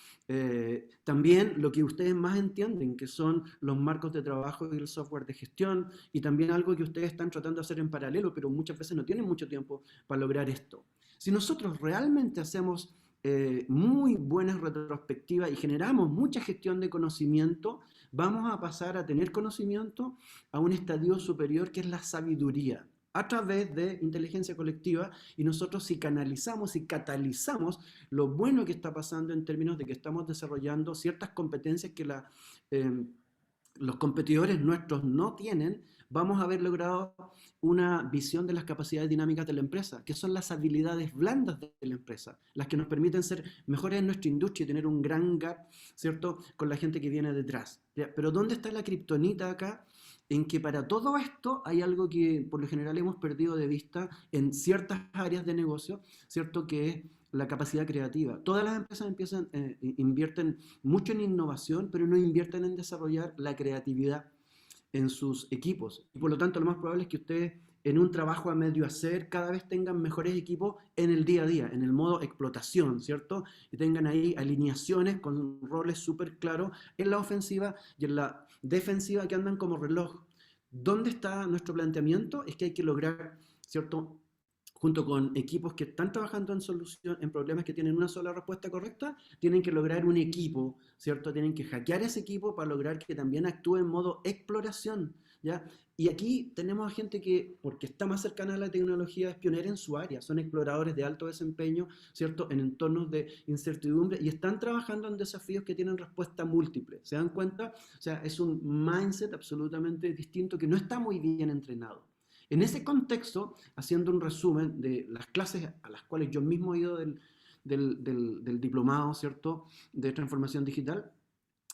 También lo que ustedes más entienden, que son los marcos de trabajo y el software de gestión, y también algo que ustedes están tratando de hacer en paralelo, pero muchas veces no tienen mucho tiempo para lograr esto. Si nosotros realmente hacemos muy buenas retrospectivas y generamos mucha gestión de conocimiento, vamos a pasar a tener conocimiento a un estadio superior que es la sabiduría a través de inteligencia colectiva, y nosotros si canalizamos y catalizamos lo bueno que está pasando en términos de que estamos desarrollando ciertas competencias que eh, los competidores nuestros no tienen, vamos a haber logrado una visión de las capacidades dinámicas de la empresa, que son las habilidades blandas de la empresa, las que nos permiten ser mejores en nuestra industria y tener un gran gap, ¿cierto?, con la gente que viene detrás. ¿Ya? Pero ¿dónde está la kriptonita acá? En que para todo esto hay algo que por lo general hemos perdido de vista en ciertas áreas de negocio, ¿cierto?, que es la capacidad creativa. Todas las empresas invierten mucho en innovación, pero no invierten en desarrollar la creatividad en sus equipos. Y por lo tanto, lo más probable es que ustedes en un trabajo a medio hacer cada vez tengan mejores equipos en el día a día, en el modo explotación, ¿cierto? Y tengan ahí alineaciones con roles súper claros en la ofensiva y en la defensiva que andan como reloj. ¿Dónde está nuestro planteamiento? Es que hay que lograr, ¿cierto?, junto con equipos que están trabajando en solución, en problemas que tienen una sola respuesta correcta, tienen que lograr un equipo, ¿cierto? Tienen que hackear ese equipo para lograr que también actúe en modo exploración, ¿ya? Y aquí tenemos a gente que, porque está más cercana a la tecnología, es pionera en su área, son exploradores de alto desempeño, ¿cierto?, en entornos de incertidumbre y están trabajando en desafíos que tienen respuesta múltiple. ¿Se dan cuenta? O sea, es un mindset absolutamente distinto que no está muy bien entrenado. En ese contexto, haciendo un resumen de las clases a las cuales yo mismo he ido del diplomado, ¿cierto?, de transformación digital,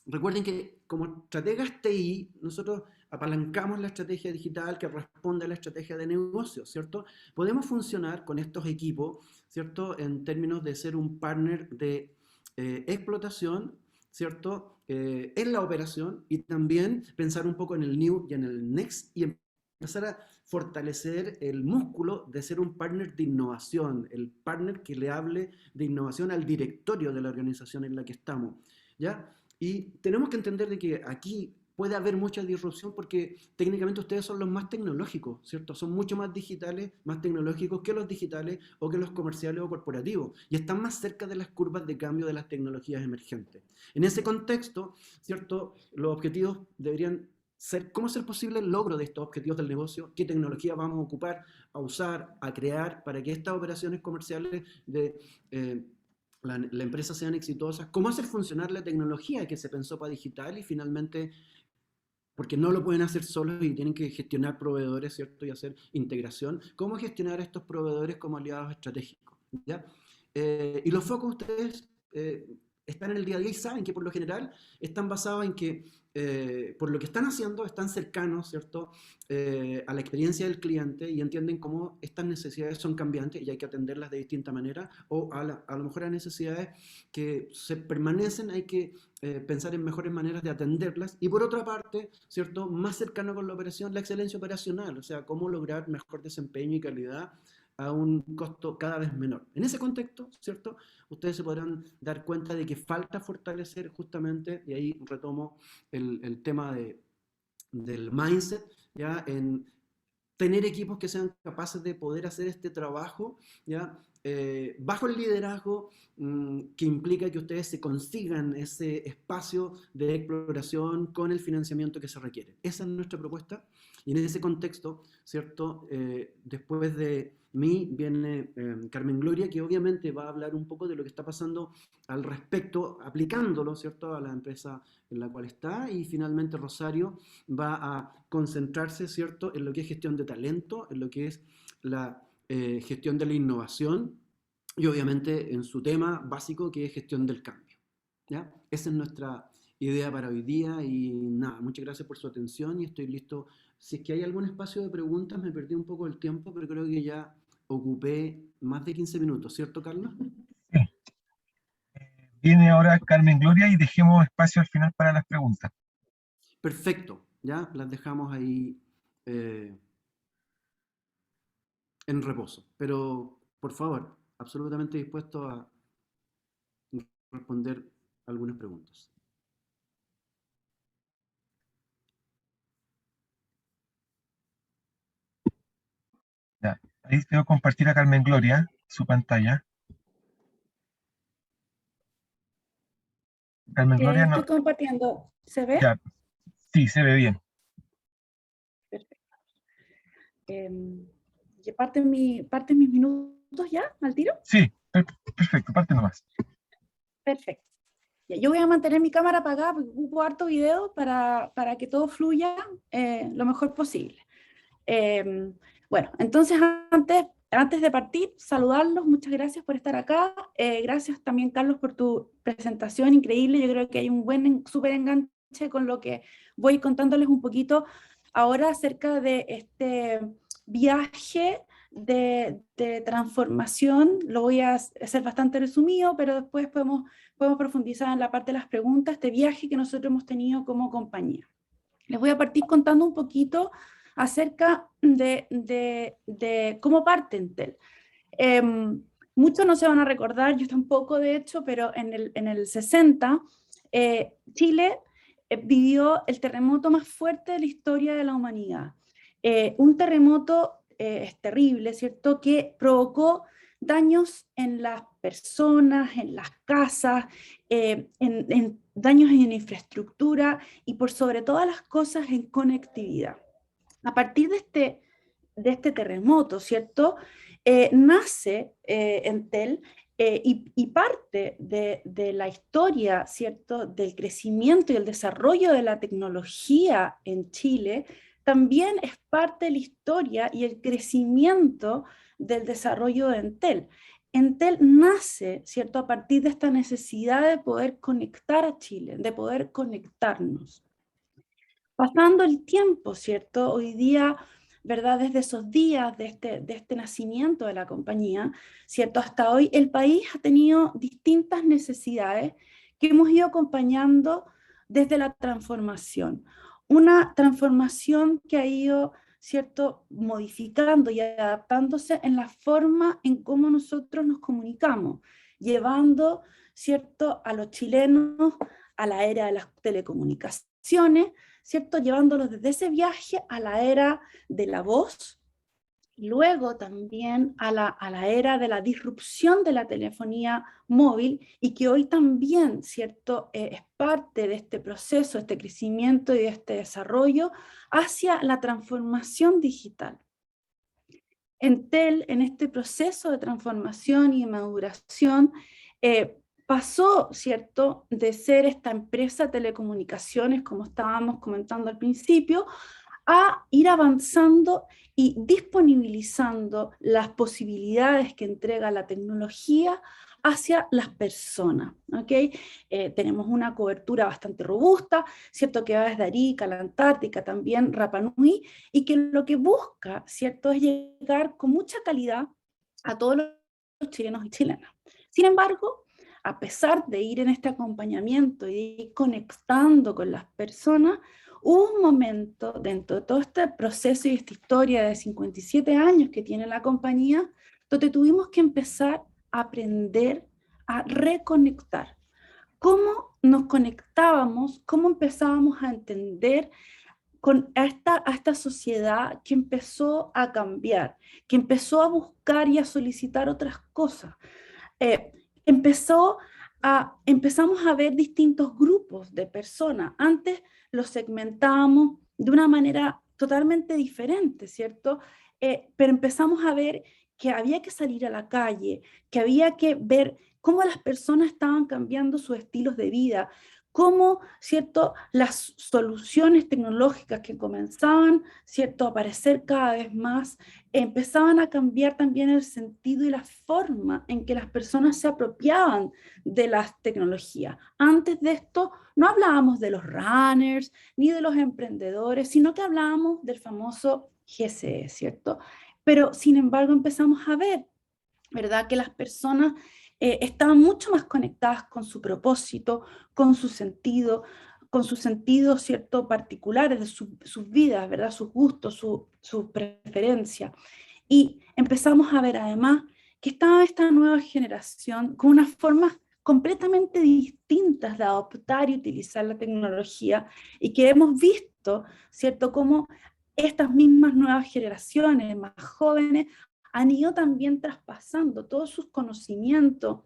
recuerden que como estrategas TI, nosotros apalancamos la estrategia digital que responde a la estrategia de negocio, ¿cierto? Podemos funcionar con estos equipos, ¿cierto?, en términos de ser un partner de explotación, ¿cierto?, en la operación, y también pensar un poco en el new y en el next y empezar a fortalecer el músculo de ser un partner de innovación, el partner que le hable de innovación al directorio de la organización en la que estamos, ¿ya? Y tenemos que entender de que aquí puede haber mucha disrupción porque técnicamente ustedes son los más tecnológicos, ¿cierto? Son mucho más digitales, más tecnológicos que los digitales o que los comerciales o corporativos y están más cerca de las curvas de cambio de las tecnologías emergentes. En ese contexto, ¿cierto?, los objetivos deberían ser cómo hacer posible el logro de estos objetivos del negocio, qué tecnología vamos a ocupar, a usar, a crear para que estas operaciones comerciales de la empresa sean exitosas, cómo hacer funcionar la tecnología que se pensó para digital y finalmente, porque no lo pueden hacer solos y tienen que gestionar proveedores, ¿cierto? Y hacer integración, cómo gestionar a estos proveedores como aliados estratégicos, ¿ya? Y los focos ustedes están en el día a día y saben que por lo general están basados en que por lo que están haciendo están cercanos, ¿cierto?, a la experiencia del cliente y entienden cómo estas necesidades son cambiantes y hay que atenderlas de distinta manera o a lo mejor a necesidades que se permanecen, hay que pensar en mejores maneras de atenderlas. Y por otra parte, ¿cierto?, más cercano con la operación, la excelencia operacional, o sea, cómo lograr mejor desempeño y calidad a un costo cada vez menor. En ese contexto, ¿cierto?, ustedes se podrán dar cuenta de que falta fortalecer justamente, y ahí retomo el tema del mindset, ¿ya?, en tener equipos que sean capaces de poder hacer este trabajo, ¿ya? Bajo el liderazgo que implica que ustedes se consigan ese espacio de exploración con el financiamiento que se requiere. Esa es nuestra propuesta y en ese contexto, ¿cierto? Después de mí viene Carmen Gloria, que obviamente va a hablar un poco de lo que está pasando al respecto, aplicándolo, ¿cierto?, a la empresa en la cual está, y finalmente Rosario va a concentrarse, ¿cierto?, en lo que es gestión de talento, en lo que es la gestión de la innovación y obviamente en su tema básico que es gestión del cambio, ¿ya? Esa es nuestra idea para hoy día y nada, muchas gracias por su atención y estoy listo. Si es que hay algún espacio de preguntas, me perdí un poco el tiempo, pero creo que ya ocupé más de 15 minutos, ¿cierto, Carlos? Sí. Viene ahora Carmen Gloria y dejemos espacio al final para las preguntas. Perfecto, ya las dejamos ahí eh, en reposo. Pero, por favor, absolutamente dispuesto a responder algunas preguntas. Ya. Ahí te voy a compartir a Carmen Gloria su pantalla. Carmen Gloria, no, Estoy compartiendo. ¿Se ve? ya, sí, se ve bien. Perfecto. ¿Ya parten mis minutos ya al tiro? Sí, perfecto, parte nomás. Perfecto. Ya, yo voy a mantener mi cámara apagada porque ocupo harto video para que todo fluya lo mejor posible. Bueno, entonces antes de partir, saludarlos, muchas gracias por estar acá. Gracias también, Carlos, por tu presentación increíble. Yo creo que hay un súper enganche con lo que voy contándoles un poquito ahora acerca de este viaje de transformación. Lo voy a hacer bastante resumido, pero después podemos profundizar en la parte de las preguntas, este viaje que nosotros hemos tenido como compañía. Les voy a partir contando un poquito acerca de cómo parte Entel. Muchos no se van a recordar, yo tampoco de hecho, pero en el 60 Chile vivió el terremoto más fuerte de la historia de la humanidad. Un terremoto es terrible, ¿cierto?, que provocó daños en las personas, en las casas, en daños en infraestructura y por sobre todas las cosas en conectividad. A partir de este terremoto, ¿cierto? Nace Entel y parte de la historia, ¿cierto?, del crecimiento y el desarrollo de la tecnología en Chile, también es parte de la historia y el crecimiento del desarrollo de Entel. Entel nace, ¿cierto?, a partir de esta necesidad de poder conectar a Chile, de poder conectarnos. Pasando el tiempo, ¿cierto? Hoy día, ¿verdad? Desde esos días de este nacimiento de la compañía, ¿cierto? Hasta hoy el país ha tenido distintas necesidades que hemos ido acompañando desde la transformación. Una transformación que ha ido, ¿cierto?, modificando y adaptándose en la forma en cómo nosotros nos comunicamos, llevando, ¿cierto?, a los chilenos a la era de las telecomunicaciones, ¿cierto?, llevándolos desde ese viaje a la era de la voz, y luego también a la era de la disrupción de la telefonía móvil, y que hoy también, ¿cierto?, es parte de este proceso, este crecimiento y de este desarrollo hacia la transformación digital. Entel, en este proceso de transformación y de maduración, pasó, ¿cierto?, de ser esta empresa de telecomunicaciones, como estábamos comentando al principio, a ir avanzando y disponibilizando las posibilidades que entrega la tecnología hacia las personas, ¿ok? Tenemos una cobertura bastante robusta, ¿cierto?, que va desde Arica, la Antártica, también Rapa Nui, y que lo que busca, ¿cierto?, es llegar con mucha calidad a todos los chilenos y chilenas. Sin embargo, a pesar de ir en este acompañamiento y de ir conectando con las personas, hubo un momento dentro de todo este proceso y esta historia de 57 años que tiene la compañía, donde tuvimos que empezar a aprender a reconectar. ¿Cómo nos conectábamos? ¿Cómo empezábamos a entender a esta sociedad que empezó a cambiar, que empezó a buscar y a solicitar otras cosas? Eh, empezamos a ver distintos grupos de personas. Antes los segmentábamos de una manera totalmente diferente, ¿cierto? Pero empezamos a ver que había que salir a la calle, que había que ver cómo las personas estaban cambiando sus estilos de vida, cómo, ¿cierto?, las soluciones tecnológicas que comenzaban, ¿cierto?, a aparecer cada vez más, empezaban a cambiar también el sentido y la forma en que las personas se apropiaban de las tecnologías. Antes de esto no hablábamos de los runners ni de los emprendedores, sino que hablábamos del famoso GSE, ¿cierto? Pero sin embargo empezamos a ver, ¿verdad?, que las personas estaban mucho más conectadas con su propósito, con su sentido, ¿cierto?, particulares de sus vidas, ¿verdad?, sus gustos, su preferencia. Y empezamos a ver además que estaba esta nueva generación con unas formas completamente distintas de adoptar y utilizar la tecnología, y que hemos visto, ¿cierto?, cómo estas mismas nuevas generaciones más jóvenes han ido también traspasando todos sus conocimientos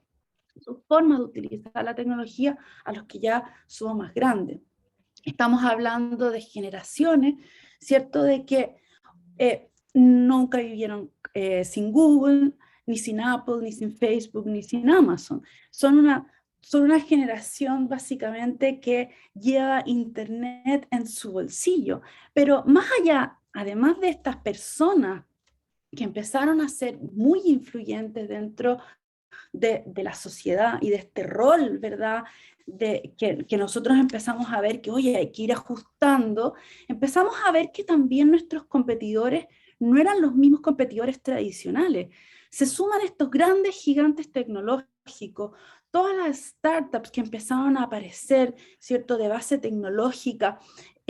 sus formas de utilizar la tecnología a los que ya somos más grandes. Estamos hablando de generaciones, ¿cierto? De que nunca vivieron sin Google, ni sin Apple, ni sin Facebook, ni sin Amazon. Son una generación básicamente que lleva Internet en su bolsillo. Pero más allá, además de estas personas que empezaron a ser muy influyentes dentro de la sociedad y de este rol, ¿verdad? Que nosotros empezamos a ver que, oye, hay que ir ajustando, empezamos a ver que también nuestros competidores no eran los mismos competidores tradicionales. Se suman estos grandes gigantes tecnológicos, todas las startups que empezaron a aparecer, ¿cierto?, de base tecnológica,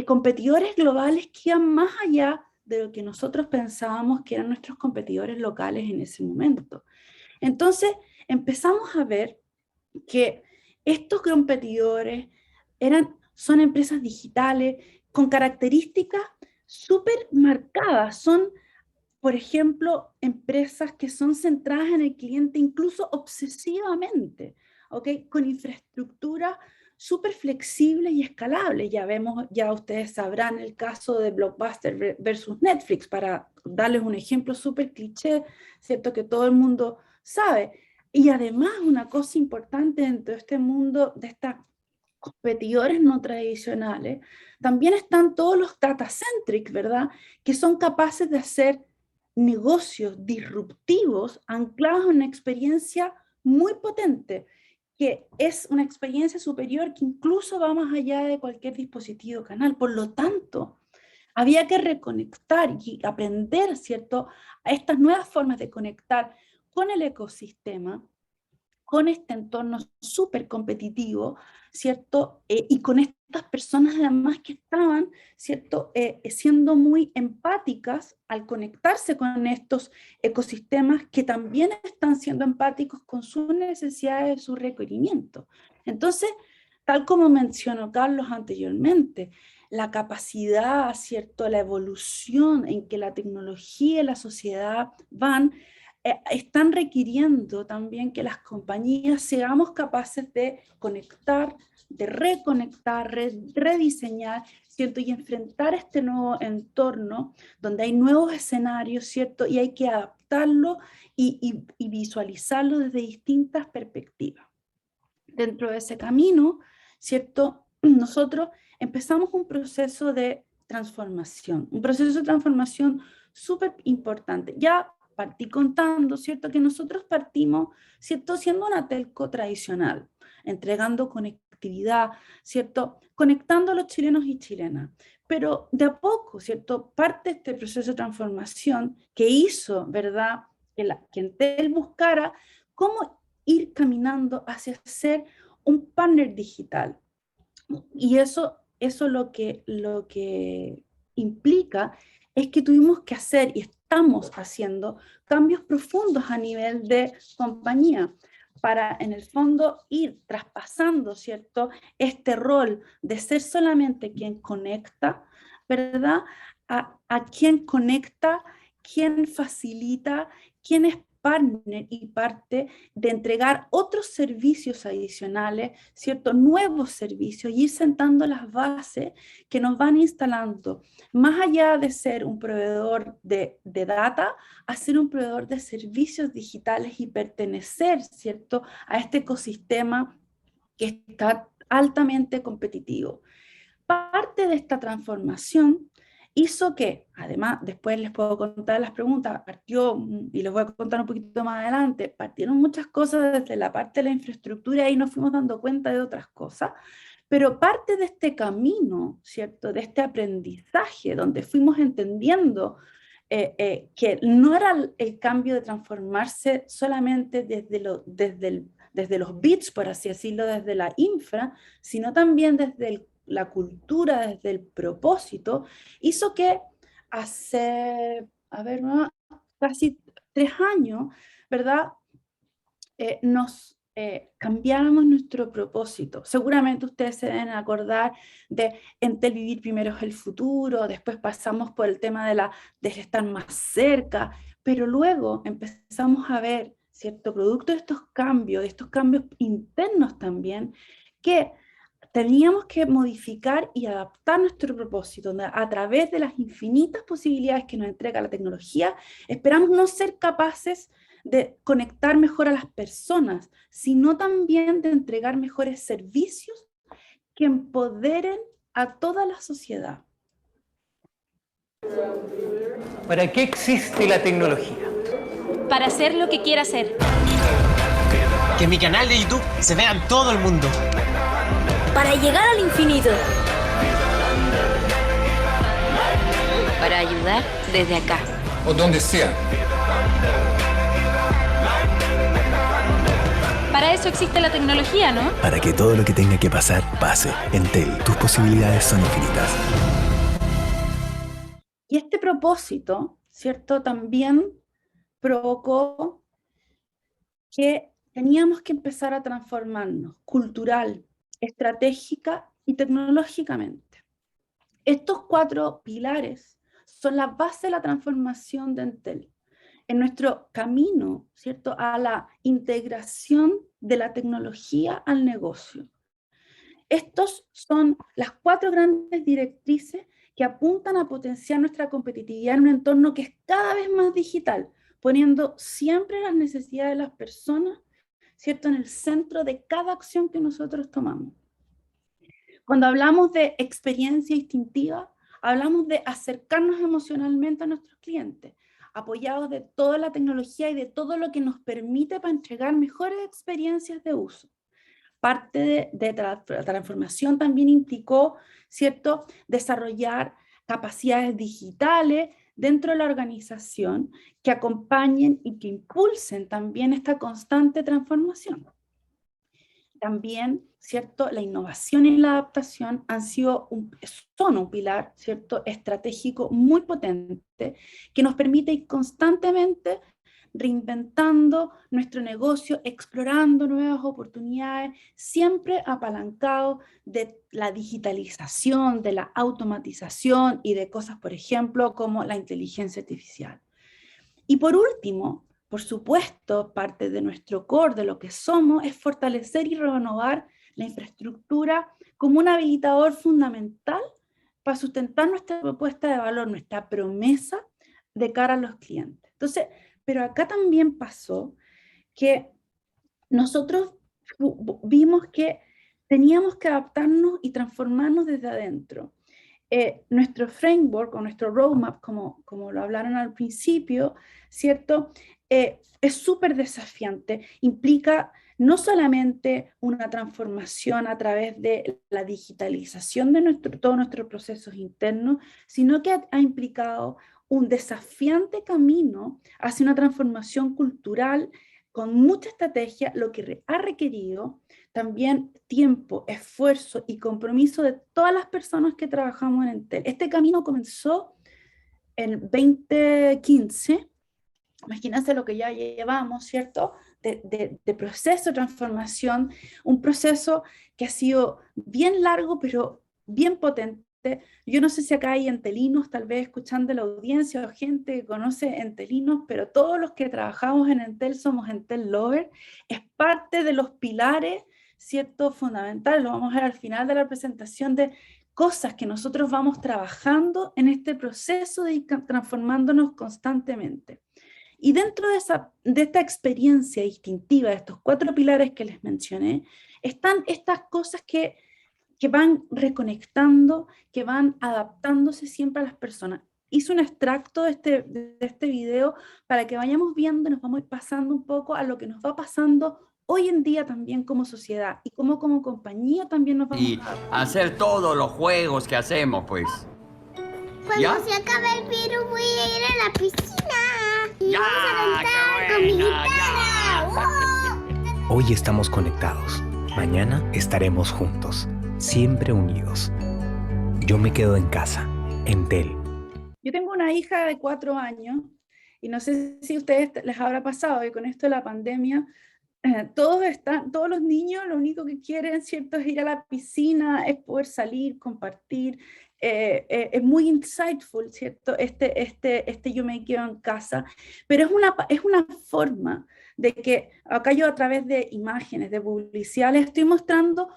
competidores globales que iban más allá de lo que nosotros pensábamos que eran nuestros competidores locales en ese momento. Entonces, empezamos a ver que estos competidores son empresas digitales con características súper marcadas. Son, por ejemplo, empresas que son centradas en el cliente incluso obsesivamente, ¿ok? Con infraestructura súper flexible y escalable. Ya ustedes sabrán el caso de Blockbuster versus Netflix, para darles un ejemplo súper cliché, ¿cierto? Que todo el mundo sabe. Y además, una cosa importante dentro de este mundo, de estos competidores no tradicionales, también están todos los data-centric, ¿verdad? Que son capaces de hacer negocios disruptivos anclados en una experiencia muy potente, que es una experiencia superior que incluso va más allá de cualquier dispositivo canal. Por lo tanto, había que reconectar y aprender, ¿cierto?, a estas nuevas formas de conectar con el ecosistema, con este entorno súper competitivo, ¿cierto? Y con estas personas además que estaban, ¿cierto?, siendo muy empáticas al conectarse con estos ecosistemas que también están siendo empáticos con sus necesidades, sus requerimientos. Entonces, tal como mencionó Carlos anteriormente, la capacidad, ¿cierto?, la evolución en que la tecnología y la sociedad están requiriendo también que las compañías seamos capaces de conectar, de reconectar, rediseñar, ¿cierto? Y enfrentar este nuevo entorno donde hay nuevos escenarios, ¿cierto? Y hay que adaptarlo y visualizarlo desde distintas perspectivas. Dentro de ese camino, ¿cierto?, nosotros empezamos un proceso de transformación súper importante. Ya partí contando, ¿cierto?, que nosotros partimos, ¿cierto?, siendo una telco tradicional, entregando conectividad, ¿cierto?, conectando a los chilenos y chilenas. Pero de a poco, ¿cierto?, parte de este proceso de transformación que hizo, ¿verdad?, que Entel buscara cómo ir caminando hacia ser un partner digital. Y eso lo que implica es que tuvimos que hacer y estamos haciendo cambios profundos a nivel de compañía para, en el fondo, ir traspasando, ¿cierto?, este rol de ser solamente quien conecta, ¿verdad?, a quien conecta, quien facilita, quien es partner y parte de entregar otros servicios adicionales, ¿cierto?, nuevos servicios, y ir sentando las bases que nos van instalando, más allá de ser un proveedor de data, a ser un proveedor de servicios digitales y pertenecer, ¿cierto?, a este ecosistema que está altamente competitivo. Parte de esta transformación hizo que, además, después les puedo contar las preguntas, y les voy a contar un poquito más adelante, partieron muchas cosas desde la parte de la infraestructura y nos fuimos dando cuenta de otras cosas, pero parte de este camino, ¿cierto?, de este aprendizaje, donde fuimos entendiendo que no era el cambio de transformarse solamente desde los bits, por así decirlo, desde la infra, sino también desde la cultura, desde el propósito, hizo que hace, casi 3 años, ¿verdad?, nos cambiáramos nuestro propósito. Seguramente ustedes se deben acordar de Entel Vivir Primero es el Futuro, después pasamos por el tema de estar más cerca, pero luego empezamos a ver, ¿cierto? Producto de estos cambios internos también, que teníamos que modificar y adaptar nuestro propósito, donde a través de las infinitas posibilidades que nos entrega la tecnología, esperamos no ser capaces de conectar mejor a las personas, sino también de entregar mejores servicios que empoderen a toda la sociedad. ¿Para qué existe la tecnología? Para hacer lo que quiera hacer. Que mi canal de YouTube se vea en todo el mundo. Para llegar al infinito. Para ayudar desde acá. O donde sea. Para eso existe la tecnología, ¿no? Para que todo lo que tenga que pasar, pase. Entel, tus posibilidades son infinitas. Y este propósito, ¿cierto?, también provocó que teníamos que empezar a transformarnos cultural, estratégica y tecnológicamente. Estos 4 pilares son la base de la transformación de Entel. En nuestro camino, ¿cierto?, a la integración de la tecnología al negocio. Estos son las 4 grandes directrices que apuntan a potenciar nuestra competitividad en un entorno que es cada vez más digital, poniendo siempre las necesidades de las personas, ¿cierto?, en el centro de cada acción que nosotros tomamos. Cuando hablamos de experiencia instintiva, hablamos de acercarnos emocionalmente a nuestros clientes, apoyados de toda la tecnología y de todo lo que nos permite para entregar mejores experiencias de uso. Parte de la transformación también implicó, ¿cierto?, desarrollar capacidades digitales dentro de la organización que acompañen y que impulsen también esta constante transformación. También, ¿cierto?, la innovación y la adaptación son un pilar, ¿cierto?, estratégico muy potente que nos permite ir constantemente reinventando nuestro negocio, explorando nuevas oportunidades, siempre apalancado de la digitalización, de la automatización y de cosas, por ejemplo, como la inteligencia artificial. Y por último, por supuesto, parte de nuestro core, de lo que somos, es fortalecer y renovar la infraestructura como un habilitador fundamental para sustentar nuestra propuesta de valor, nuestra promesa de cara a los clientes. Entonces, pero acá también pasó que nosotros vimos que teníamos que adaptarnos y transformarnos desde adentro. Nuestro framework o nuestro roadmap, como lo hablaron al principio, ¿cierto?, es súper desafiante, implica no solamente una transformación a través de la digitalización de todos nuestros procesos internos, sino que ha implicado un desafiante camino hacia una transformación cultural con mucha estrategia, lo que ha requerido también tiempo, esfuerzo y compromiso de todas las personas que trabajamos en Entel. Este camino comenzó en 2015, imagínense lo que ya llevamos, ¿cierto?, de proceso de transformación, un proceso que ha sido bien largo, pero bien potente. Yo no sé si acá hay entelinos, tal vez escuchando la audiencia, o gente que conoce entelinos, pero todos los que trabajamos en Entel somos Entel Lover. Es parte de los pilares, ¿cierto?, fundamentales. Lo vamos a ver al final de la presentación, de cosas que nosotros vamos trabajando en este proceso de ir transformándonos constantemente. Y dentro de esta experiencia distintiva, de estos 4 pilares que les mencioné, están estas cosas que van reconectando, que van adaptándose siempre a las personas. Hice un extracto de este video para que vayamos viendo, nos vamos a ir pasando un poco a lo que nos va pasando hoy en día también como sociedad, y como compañía también nos vamos a hacer todos los juegos que hacemos, pues. Cuando ¿Ya? se acabe el virus voy a ir a la piscina y ¡Ya! vamos a cantar ¡Qué con mi buena! guitarra. ¡Oh! Hoy estamos conectados. Mañana estaremos juntos, siempre unidos. Yo me quedo en casa, Entel. Yo tengo una hija de 4 años y no sé si a ustedes les habrá pasado que con esto de la pandemia todos los niños lo único que quieren, ¿cierto?, es ir a la piscina, es poder salir, compartir. Es muy insightful, ¿cierto?, yo me quedo en casa, pero es una forma de que acá yo a través de imágenes, de publicidad, les estoy mostrando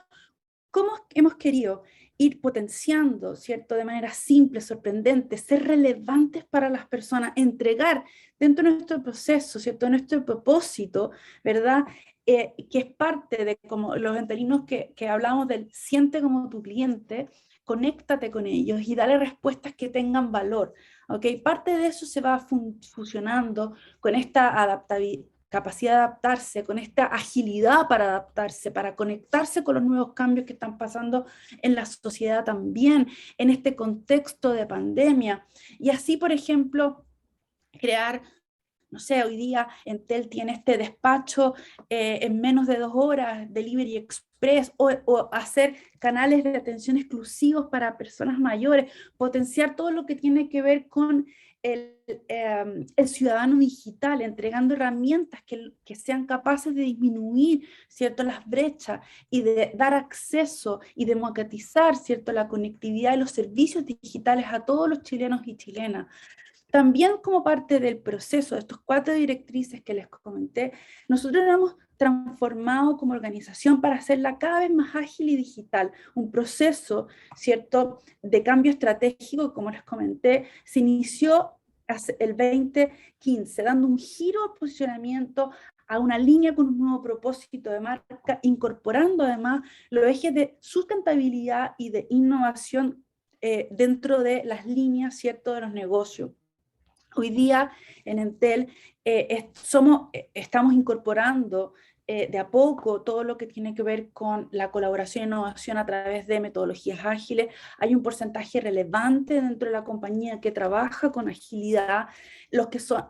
cómo hemos querido ir potenciando, ¿cierto? De manera simple, sorprendente, ser relevantes para las personas, entregar dentro de nuestro proceso, ¿cierto? Nuestro propósito, ¿verdad? Que es parte de como los entelinos que hablamos del siente como tu cliente, conéctate con ellos y dale respuestas que tengan valor, ¿ok? Parte de eso se va fusionando con esta capacidad de adaptarse, con esta agilidad para adaptarse, para conectarse con los nuevos cambios que están pasando en la sociedad también, en este contexto de pandemia. Y así, por ejemplo, crear, no sé, hoy día Entel tiene este despacho en menos de 2 horas, Delivery Express, o hacer canales de atención exclusivos para personas mayores, potenciar todo lo que tiene que ver con el ciudadano digital, entregando herramientas que sean capaces de disminuir, ¿cierto?, las brechas y de dar acceso y democratizar, ¿cierto?, la conectividad y los servicios digitales a todos los chilenos y chilenas. También como parte del proceso de estos 4 directrices que les comenté, nosotros nos hemos transformado como organización para hacerla cada vez más ágil y digital. Un proceso, ¿cierto?, de cambio estratégico, como les comenté, se inició el 2015, dando un giro al posicionamiento a una línea con un nuevo propósito de marca, incorporando además los ejes de sustentabilidad y de innovación dentro de las líneas, ¿cierto?, de los negocios. Hoy día en Entel estamos incorporando de a poco todo lo que tiene que ver con la colaboración e innovación a través de metodologías ágiles. Hay un porcentaje relevante dentro de la compañía que trabaja con agilidad.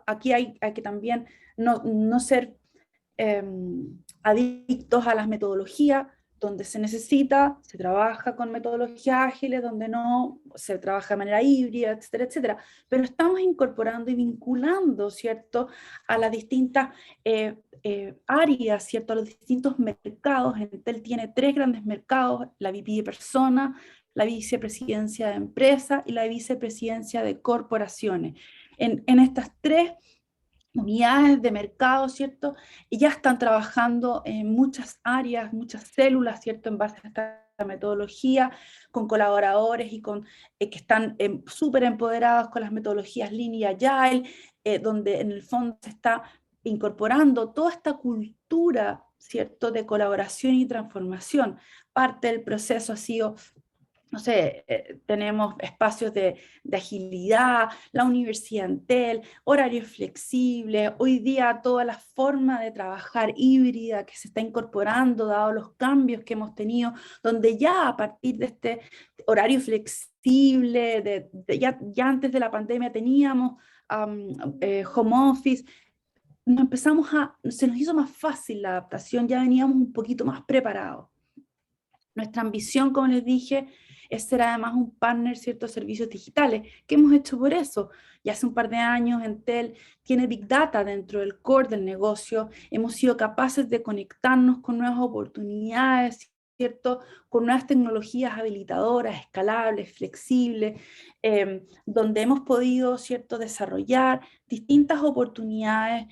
Aquí hay que también no ser adictos a las metodologías. Donde se necesita, se trabaja con metodologías ágiles, donde no, se trabaja de manera híbrida, etcétera, etcétera. Pero estamos incorporando y vinculando, ¿cierto?, a las distintas áreas, ¿cierto?, a los distintos mercados. Entel tiene 3 grandes mercados: la VP de personas, la vicepresidencia de empresas y la vicepresidencia de corporaciones. En estas 3 unidades de mercado, ¿cierto? Y ya están trabajando en muchas áreas, muchas células, ¿cierto?, en base a esta metodología, con colaboradores y que están súper empoderados con las metodologías Lean y Agile, donde en el fondo se está incorporando toda esta cultura, ¿cierto?, de colaboración y transformación. Parte del proceso ha sido, no sé, tenemos espacios de agilidad, la Universidad Entel, horarios flexibles, hoy día toda la forma de trabajar híbrida que se está incorporando, dado los cambios que hemos tenido, donde ya a partir de este horario flexible, ya antes de la pandemia teníamos home office, se nos hizo más fácil la adaptación, ya veníamos un poquito más preparados. Nuestra ambición, como les dije, es ser además un partner, ¿cierto?, de servicios digitales. ¿Qué hemos hecho por eso? Ya hace un par de años Entel tiene Big Data dentro del core del negocio. Hemos sido capaces de conectarnos con nuevas oportunidades, ¿cierto?, con nuevas tecnologías habilitadoras, escalables, flexibles, donde hemos podido, ¿cierto?, desarrollar distintas oportunidades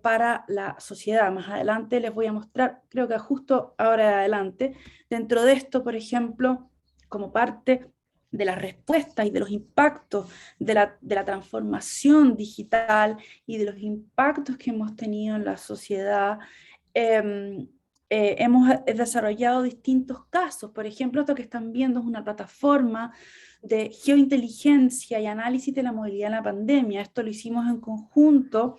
para la sociedad. Más adelante les voy a mostrar, creo que justo ahora adelante, dentro de esto, por ejemplo, como parte de las respuestas y de los impactos de la transformación digital y de los impactos que hemos tenido en la sociedad, hemos desarrollado distintos casos. Por ejemplo, esto que están viendo es una plataforma de geointeligencia y análisis de la movilidad en la pandemia. Esto lo hicimos en conjunto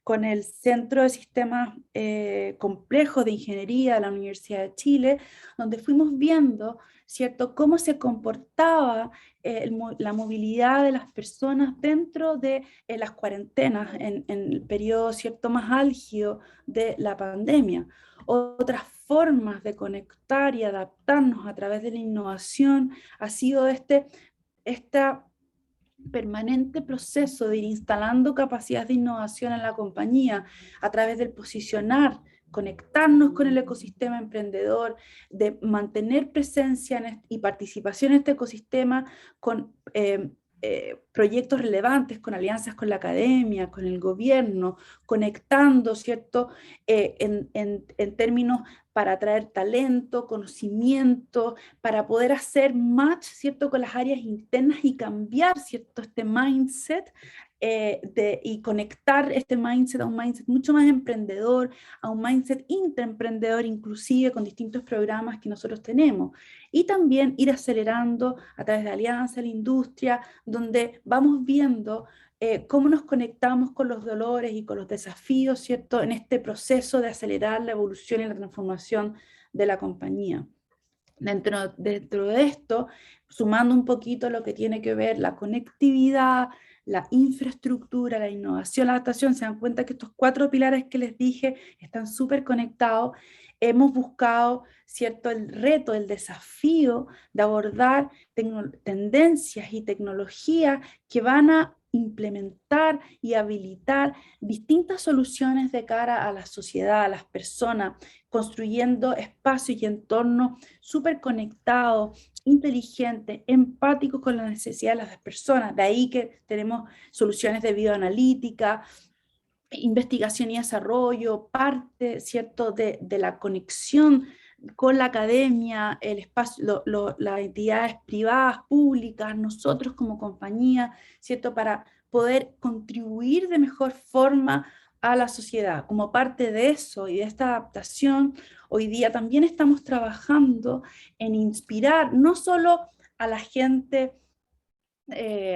con el Centro de Sistemas Complejos de Ingeniería de la Universidad de Chile, donde fuimos viendo, ¿cierto?, cómo se comportaba la movilidad de las personas dentro de las cuarentenas en el periodo, ¿cierto?, más álgido de la pandemia. Otras formas de conectar y adaptarnos a través de la innovación ha sido esta permanente proceso de ir instalando capacidades de innovación en la compañía a través del posicionar, conectarnos con el ecosistema emprendedor, de mantener presencia y participación en este ecosistema con proyectos relevantes con alianzas con la academia, con el gobierno, conectando, ¿cierto? En términos para atraer talento, conocimiento, para poder hacer match, ¿cierto? Con las áreas internas y cambiar, ¿cierto? Este mindset y conectar este mindset a un mindset mucho más emprendedor, a un mindset intraemprendedor, inclusive con distintos programas que nosotros tenemos. Y también ir acelerando a través de alianza a la industria, donde vamos viendo cómo nos conectamos con los dolores y con los desafíos, ¿cierto? En este proceso de acelerar la evolución y la transformación de la compañía. Dentro de esto, sumando un poquito lo que tiene que ver la conectividad, la infraestructura, la innovación, la adaptación, se dan cuenta que estos 4 pilares que les dije están súper conectados. Hemos buscado, ¿cierto?, el reto, el desafío de abordar tendencias y tecnologías que van a implementar y habilitar distintas soluciones de cara a la sociedad, a las personas, construyendo espacios y entornos súper conectados, inteligentes, empáticos con las necesidades de las personas. De ahí que tenemos soluciones de bioanalítica, investigación y desarrollo, parte, ¿cierto?, de la conexión con la academia, el espacio, las entidades privadas, públicas, nosotros como compañía, ¿cierto?, para poder contribuir de mejor forma a la sociedad. Como parte de eso y de esta adaptación, hoy día también estamos trabajando en inspirar no solo a la gente,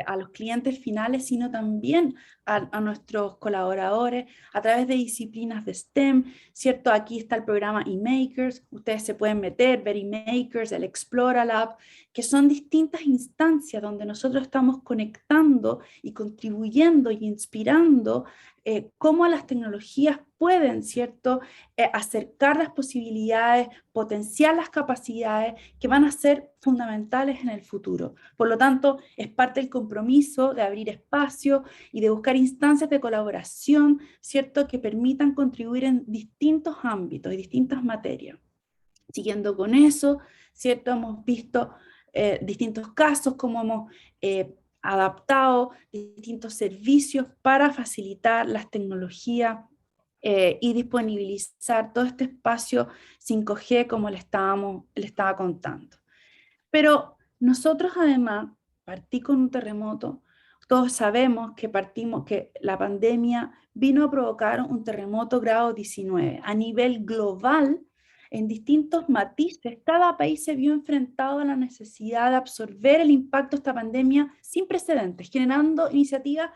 a los clientes finales, sino también a nuestros colaboradores a través de disciplinas de STEM, ¿cierto? Aquí está el programa eMakers, ustedes se pueden meter, ver eMakers, el Explora Lab, que son distintas instancias donde nosotros estamos conectando y contribuyendo y inspirando cómo las tecnologías pueden, ¿cierto?, acercar las posibilidades, potenciar las capacidades que van a ser fundamentales en el futuro. Por lo tanto, es parte del compromiso de abrir espacio y de buscar instancias de colaboración, ¿cierto?, que permitan contribuir en distintos ámbitos y distintas materias. Siguiendo con eso, ¿cierto?, hemos visto distintos casos, como hemos adaptado distintos servicios para facilitar las tecnologías y disponibilizar todo este espacio 5G como le estaba contando. Pero nosotros además, partí con un terremoto, todos sabemos que la pandemia vino a provocar un terremoto grado 19. A nivel global, en distintos matices, cada país se vio enfrentado a la necesidad de absorber el impacto de esta pandemia sin precedentes, generando iniciativas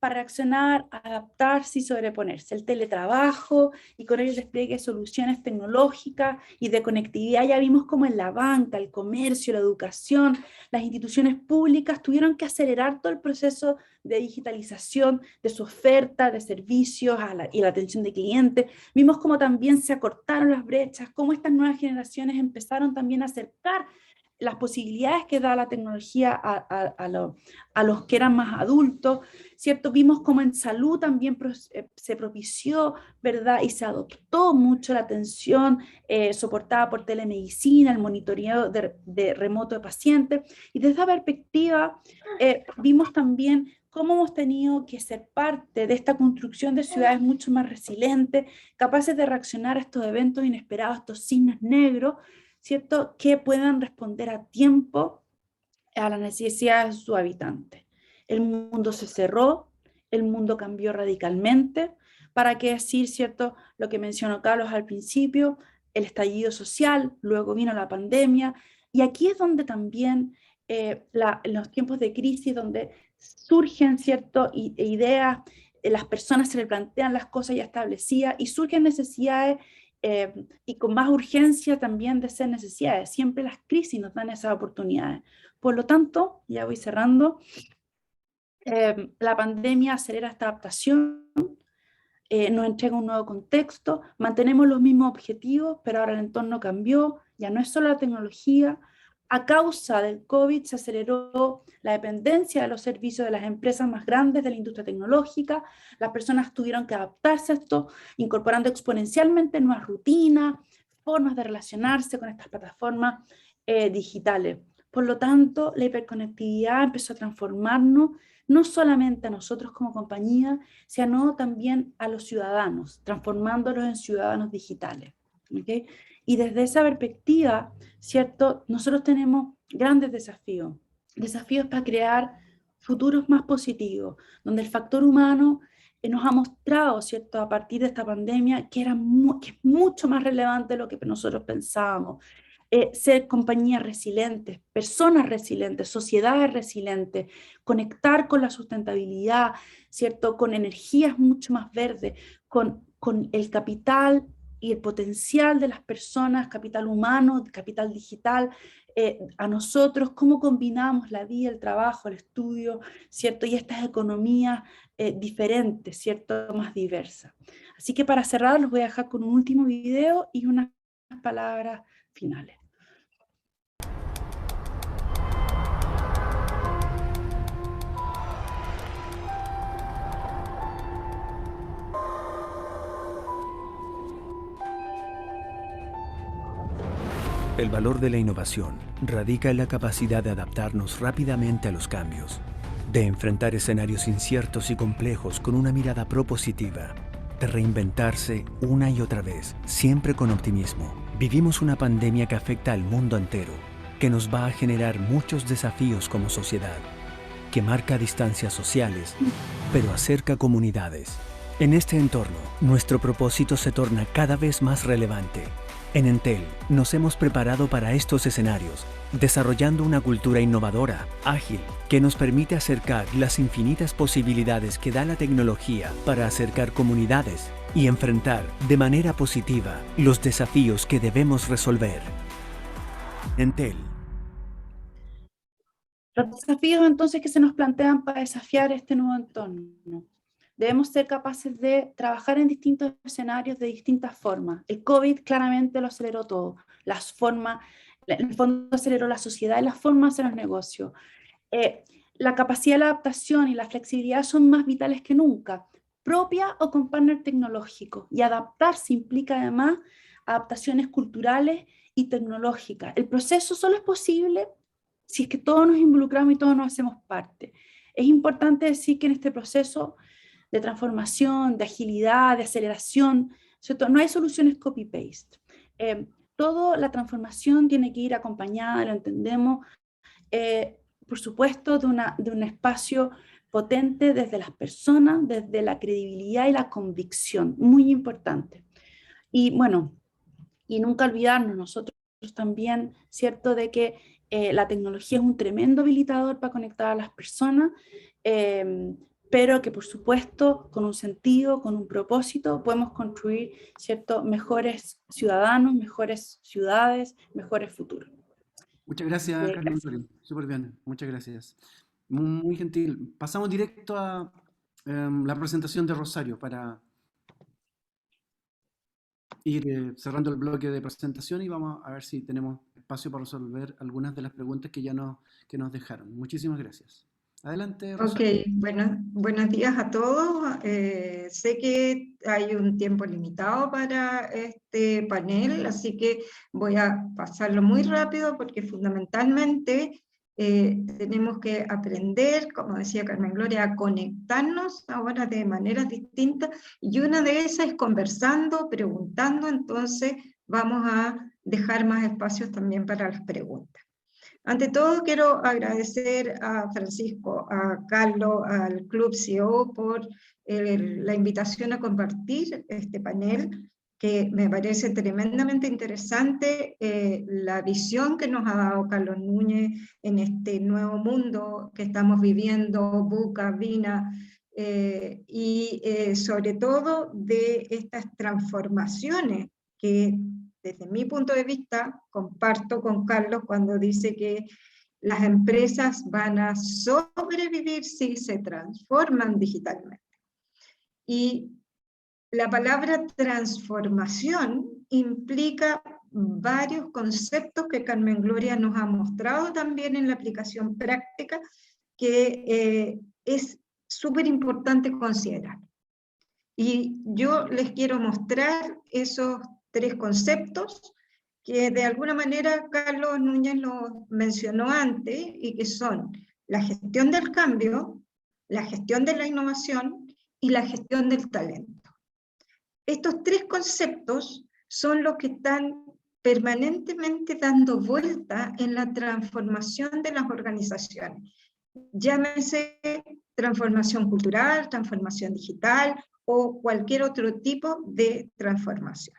para reaccionar, adaptarse y sobreponerse. El teletrabajo y con ello el despliegue de soluciones tecnológicas y de conectividad, ya vimos como en la banca, el comercio, la educación, las instituciones públicas tuvieron que acelerar todo el proceso de digitalización de su oferta de servicios y la atención de clientes. Vimos cómo también se acortaron las brechas, cómo estas nuevas generaciones empezaron también a acercar las posibilidades que da la tecnología a los que eran más adultos, ¿cierto? Vimos cómo en salud también se propició, ¿verdad? Y se adoptó mucho la atención soportada por telemedicina, el monitoreo de remoto de pacientes. Y desde esa perspectiva vimos también cómo hemos tenido que ser parte de esta construcción de ciudades mucho más resilientes, capaces de reaccionar a estos eventos inesperados, estos cisnes negros, ¿cierto?, que puedan responder a tiempo a las necesidades de sus habitantes. El mundo se cerró, el mundo cambió radicalmente. ¿Para qué decir, cierto, lo que mencionó Carlos al principio? El estallido social, luego vino la pandemia, y aquí es donde también, en los tiempos de crisis, donde surgen, cierto, ideas, las personas se replantean las cosas ya establecidas y surgen necesidades y con más urgencia también de ser necesidades. Siempre las crisis nos dan esas oportunidades. Por lo tanto, ya voy cerrando, la pandemia acelera esta adaptación, nos entrega un nuevo contexto, mantenemos los mismos objetivos, pero ahora el entorno cambió, ya no es solo la tecnología. A causa del COVID se aceleró la dependencia de los servicios de las empresas más grandes de la industria tecnológica. Las personas tuvieron que adaptarse a esto, incorporando exponencialmente nuevas rutinas, formas de relacionarse con estas plataformas digitales. Por lo tanto, la hiperconectividad empezó a transformarnos, no solamente a nosotros como compañía, sino también a los ciudadanos, transformándolos en ciudadanos digitales. ¿Okay? Y desde esa perspectiva, ¿cierto? Nosotros tenemos grandes desafíos para crear futuros más positivos, donde el factor humano nos ha mostrado, ¿cierto?, a partir de esta pandemia, que es mucho más relevante de lo que nosotros pensábamos. Ser compañías resilientes, personas resilientes, sociedades resilientes, conectar con la sustentabilidad, ¿cierto?, con energías mucho más verdes, con el capital y el potencial de las personas, capital humano, capital digital, a nosotros, cómo combinamos la vida, el trabajo, el estudio, ¿cierto? Y estas economías diferentes, ¿cierto? Más diversas. Así que para cerrar, los voy a dejar con un último video y unas palabras finales. El valor de la innovación radica en la capacidad de adaptarnos rápidamente a los cambios, de enfrentar escenarios inciertos y complejos con una mirada propositiva, de reinventarse una y otra vez, siempre con optimismo. Vivimos una pandemia que afecta al mundo entero, que nos va a generar muchos desafíos como sociedad, que marca distancias sociales, pero acerca comunidades. En este entorno, nuestro propósito se torna cada vez más relevante. En Entel nos hemos preparado para estos escenarios, desarrollando una cultura innovadora, ágil, que nos permite acercar las infinitas posibilidades que da la tecnología para acercar comunidades y enfrentar de manera positiva los desafíos que debemos resolver. Entel. Los desafíos entonces que se nos plantean para desafiar este nuevo entorno. Debemos ser capaces de trabajar en distintos escenarios de distintas formas. El COVID claramente lo aceleró todo. Las formas, en el fondo aceleró la sociedad y las formas de hacer los negocios. La capacidad de la adaptación y la flexibilidad son más vitales que nunca, propia o con partner tecnológico. Y adaptarse implica además adaptaciones culturales y tecnológicas. El proceso solo es posible si es que todos nos involucramos y todos nos hacemos parte. Es importante decir que en este proceso de transformación, de agilidad, de aceleración, ¿cierto? No hay soluciones copy-paste. Toda la transformación tiene que ir acompañada, lo entendemos, por supuesto, de un espacio potente desde las personas, desde la credibilidad y la convicción, muy importante. Y bueno, y nunca olvidarnos nosotros también, ¿cierto?, de que la tecnología es un tremendo habilitador para conectar a las personas, pero que por supuesto con un sentido, con un propósito, podemos construir, ¿cierto?, mejores ciudadanos, mejores ciudades, mejores futuros. Muchas gracias, Carmen Gloria. Súper bien, muchas gracias. Muy gentil. Pasamos directo a la presentación de Rosario para ir cerrando el bloque de presentación y vamos a ver si tenemos espacio para resolver algunas de las preguntas que nos dejaron. Muchísimas gracias. Adelante, Rosario. Ok, buenos días a todos. Sé que hay un tiempo limitado para este panel, así que voy a pasarlo muy rápido porque fundamentalmente tenemos que aprender, como decía Carmen Gloria, a conectarnos ahora de maneras distintas, y una de esas es conversando, preguntando, entonces vamos a dejar más espacios también para las preguntas. Ante todo, quiero agradecer a Francisco, a Carlos, al Club CEO por la invitación a compartir este panel, que me parece tremendamente interesante, la visión que nos ha dado Carlos Núñez en este nuevo mundo que estamos viviendo, Buca, Vina, y sobre todo de estas transformaciones que, desde mi punto de vista, comparto con Carlos cuando dice que las empresas van a sobrevivir si se transforman digitalmente. Y la palabra transformación implica varios conceptos que Carmen Gloria nos ha mostrado también en la aplicación práctica, que es súper importante considerar. Y yo les quiero mostrar esos tres conceptos que de alguna manera Carlos Núñez lo mencionó antes, y que son la gestión del cambio, la gestión de la innovación y la gestión del talento. Estos tres conceptos son los que están permanentemente dando vuelta en la transformación de las organizaciones. Llámese transformación cultural, transformación digital o cualquier otro tipo de transformación.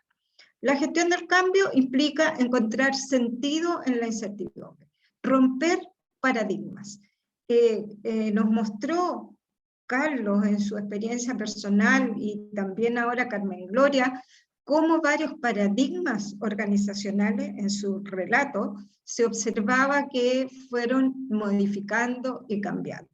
La gestión del cambio implica encontrar sentido en la incertidumbre, romper paradigmas. Nos mostró Carlos en su experiencia personal y también ahora Carmen Gloria, cómo varios paradigmas organizacionales en su relato se observaba que fueron modificando y cambiando.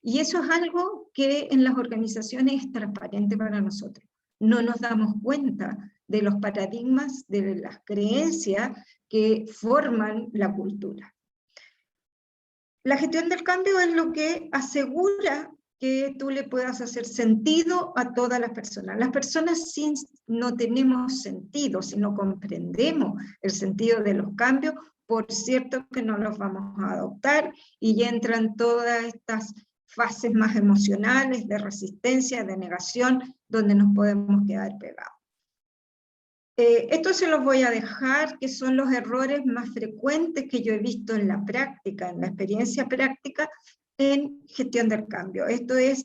Y eso es algo que en las organizaciones es transparente para nosotros. No nos damos cuenta de los paradigmas, de las creencias que forman la cultura. La gestión del cambio es lo que asegura que tú le puedas hacer sentido a todas las personas. Las personas si no tenemos sentido, si no comprendemos el sentido de los cambios, por cierto que no los vamos a adoptar y ya entran todas estas fases más emocionales, de resistencia, de negación, donde nos podemos quedar pegados. Esto se los voy a dejar, que son los errores más frecuentes que yo he visto en la práctica, en la experiencia práctica, en gestión del cambio. Esto es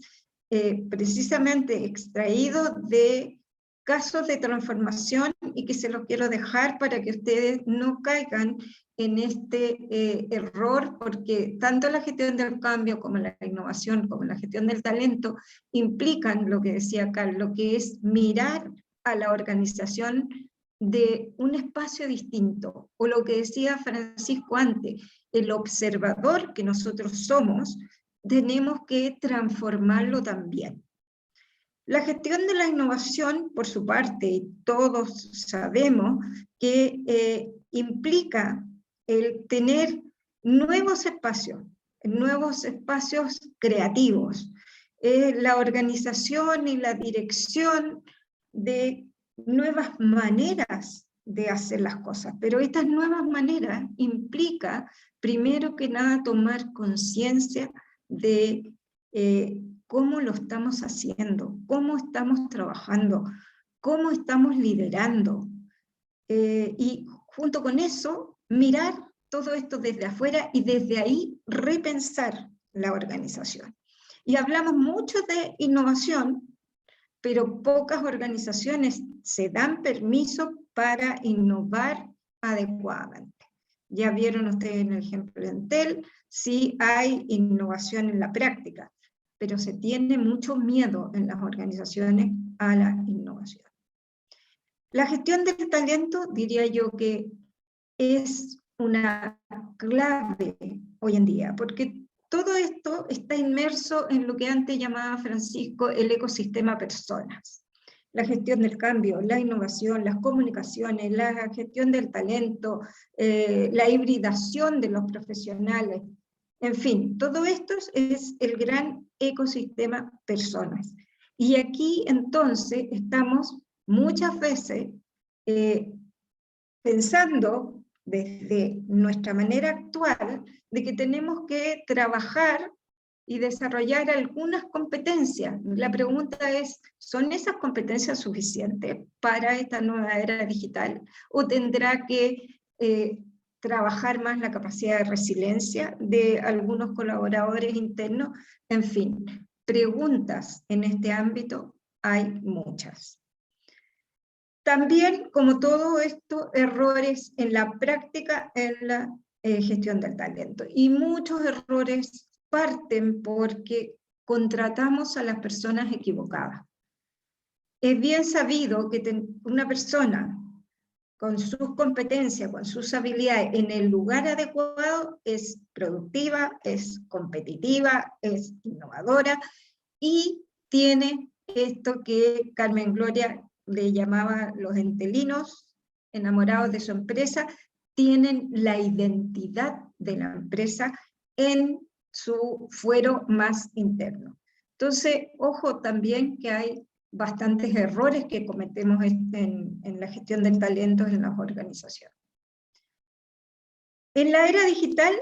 precisamente extraído de casos de transformación y que se los quiero dejar para que ustedes no caigan en este error, porque tanto la gestión del cambio como la innovación, como la gestión del talento, implican lo que decía Carlos, que es mirar a la organización de un espacio distinto, o lo que decía Francisco antes, el observador que nosotros somos, tenemos que transformarlo también. La gestión de la innovación, por su parte, y todos sabemos que implica el tener nuevos espacios creativos, la organización y la dirección de nuevas maneras de hacer las cosas, pero estas nuevas maneras implica, primero que nada, tomar conciencia de cómo lo estamos haciendo, cómo estamos trabajando, cómo estamos liderando, y junto con eso, mirar todo esto desde afuera y desde ahí repensar la organización. Y hablamos mucho de innovación, pero pocas organizaciones se dan permiso para innovar adecuadamente. Ya vieron ustedes en el ejemplo de Entel, sí hay innovación en la práctica, pero se tiene mucho miedo en las organizaciones a la innovación. La gestión del talento, diría yo que es una clave hoy en día, porque todo esto está inmerso en lo que antes llamaba Francisco el ecosistema personas. La gestión del cambio, la innovación, las comunicaciones, la gestión del talento, la hibridación de los profesionales, en fin, todo esto es el gran ecosistema personas. Y aquí entonces estamos muchas veces pensando desde nuestra manera actual de que tenemos que trabajar y desarrollar algunas competencias. La pregunta es, ¿son esas competencias suficientes para esta nueva era digital? ¿O tendrá que trabajar más la capacidad de resiliencia de algunos colaboradores internos? En fin, preguntas en este ámbito hay muchas. También, como todo esto, errores en la práctica, en la gestión del talento. Y muchos errores parten porque contratamos a las personas equivocadas. Es bien sabido que una persona con sus competencias, con sus habilidades, en el lugar adecuado, es productiva, es competitiva, es innovadora, y tiene esto que Carmen Gloria le llamaba los entelinos, enamorados de su empresa, tienen la identidad de la empresa en su fuero más interno. Entonces, ojo también que hay bastantes errores que cometemos en la gestión del talento en las organizaciones. En la era digital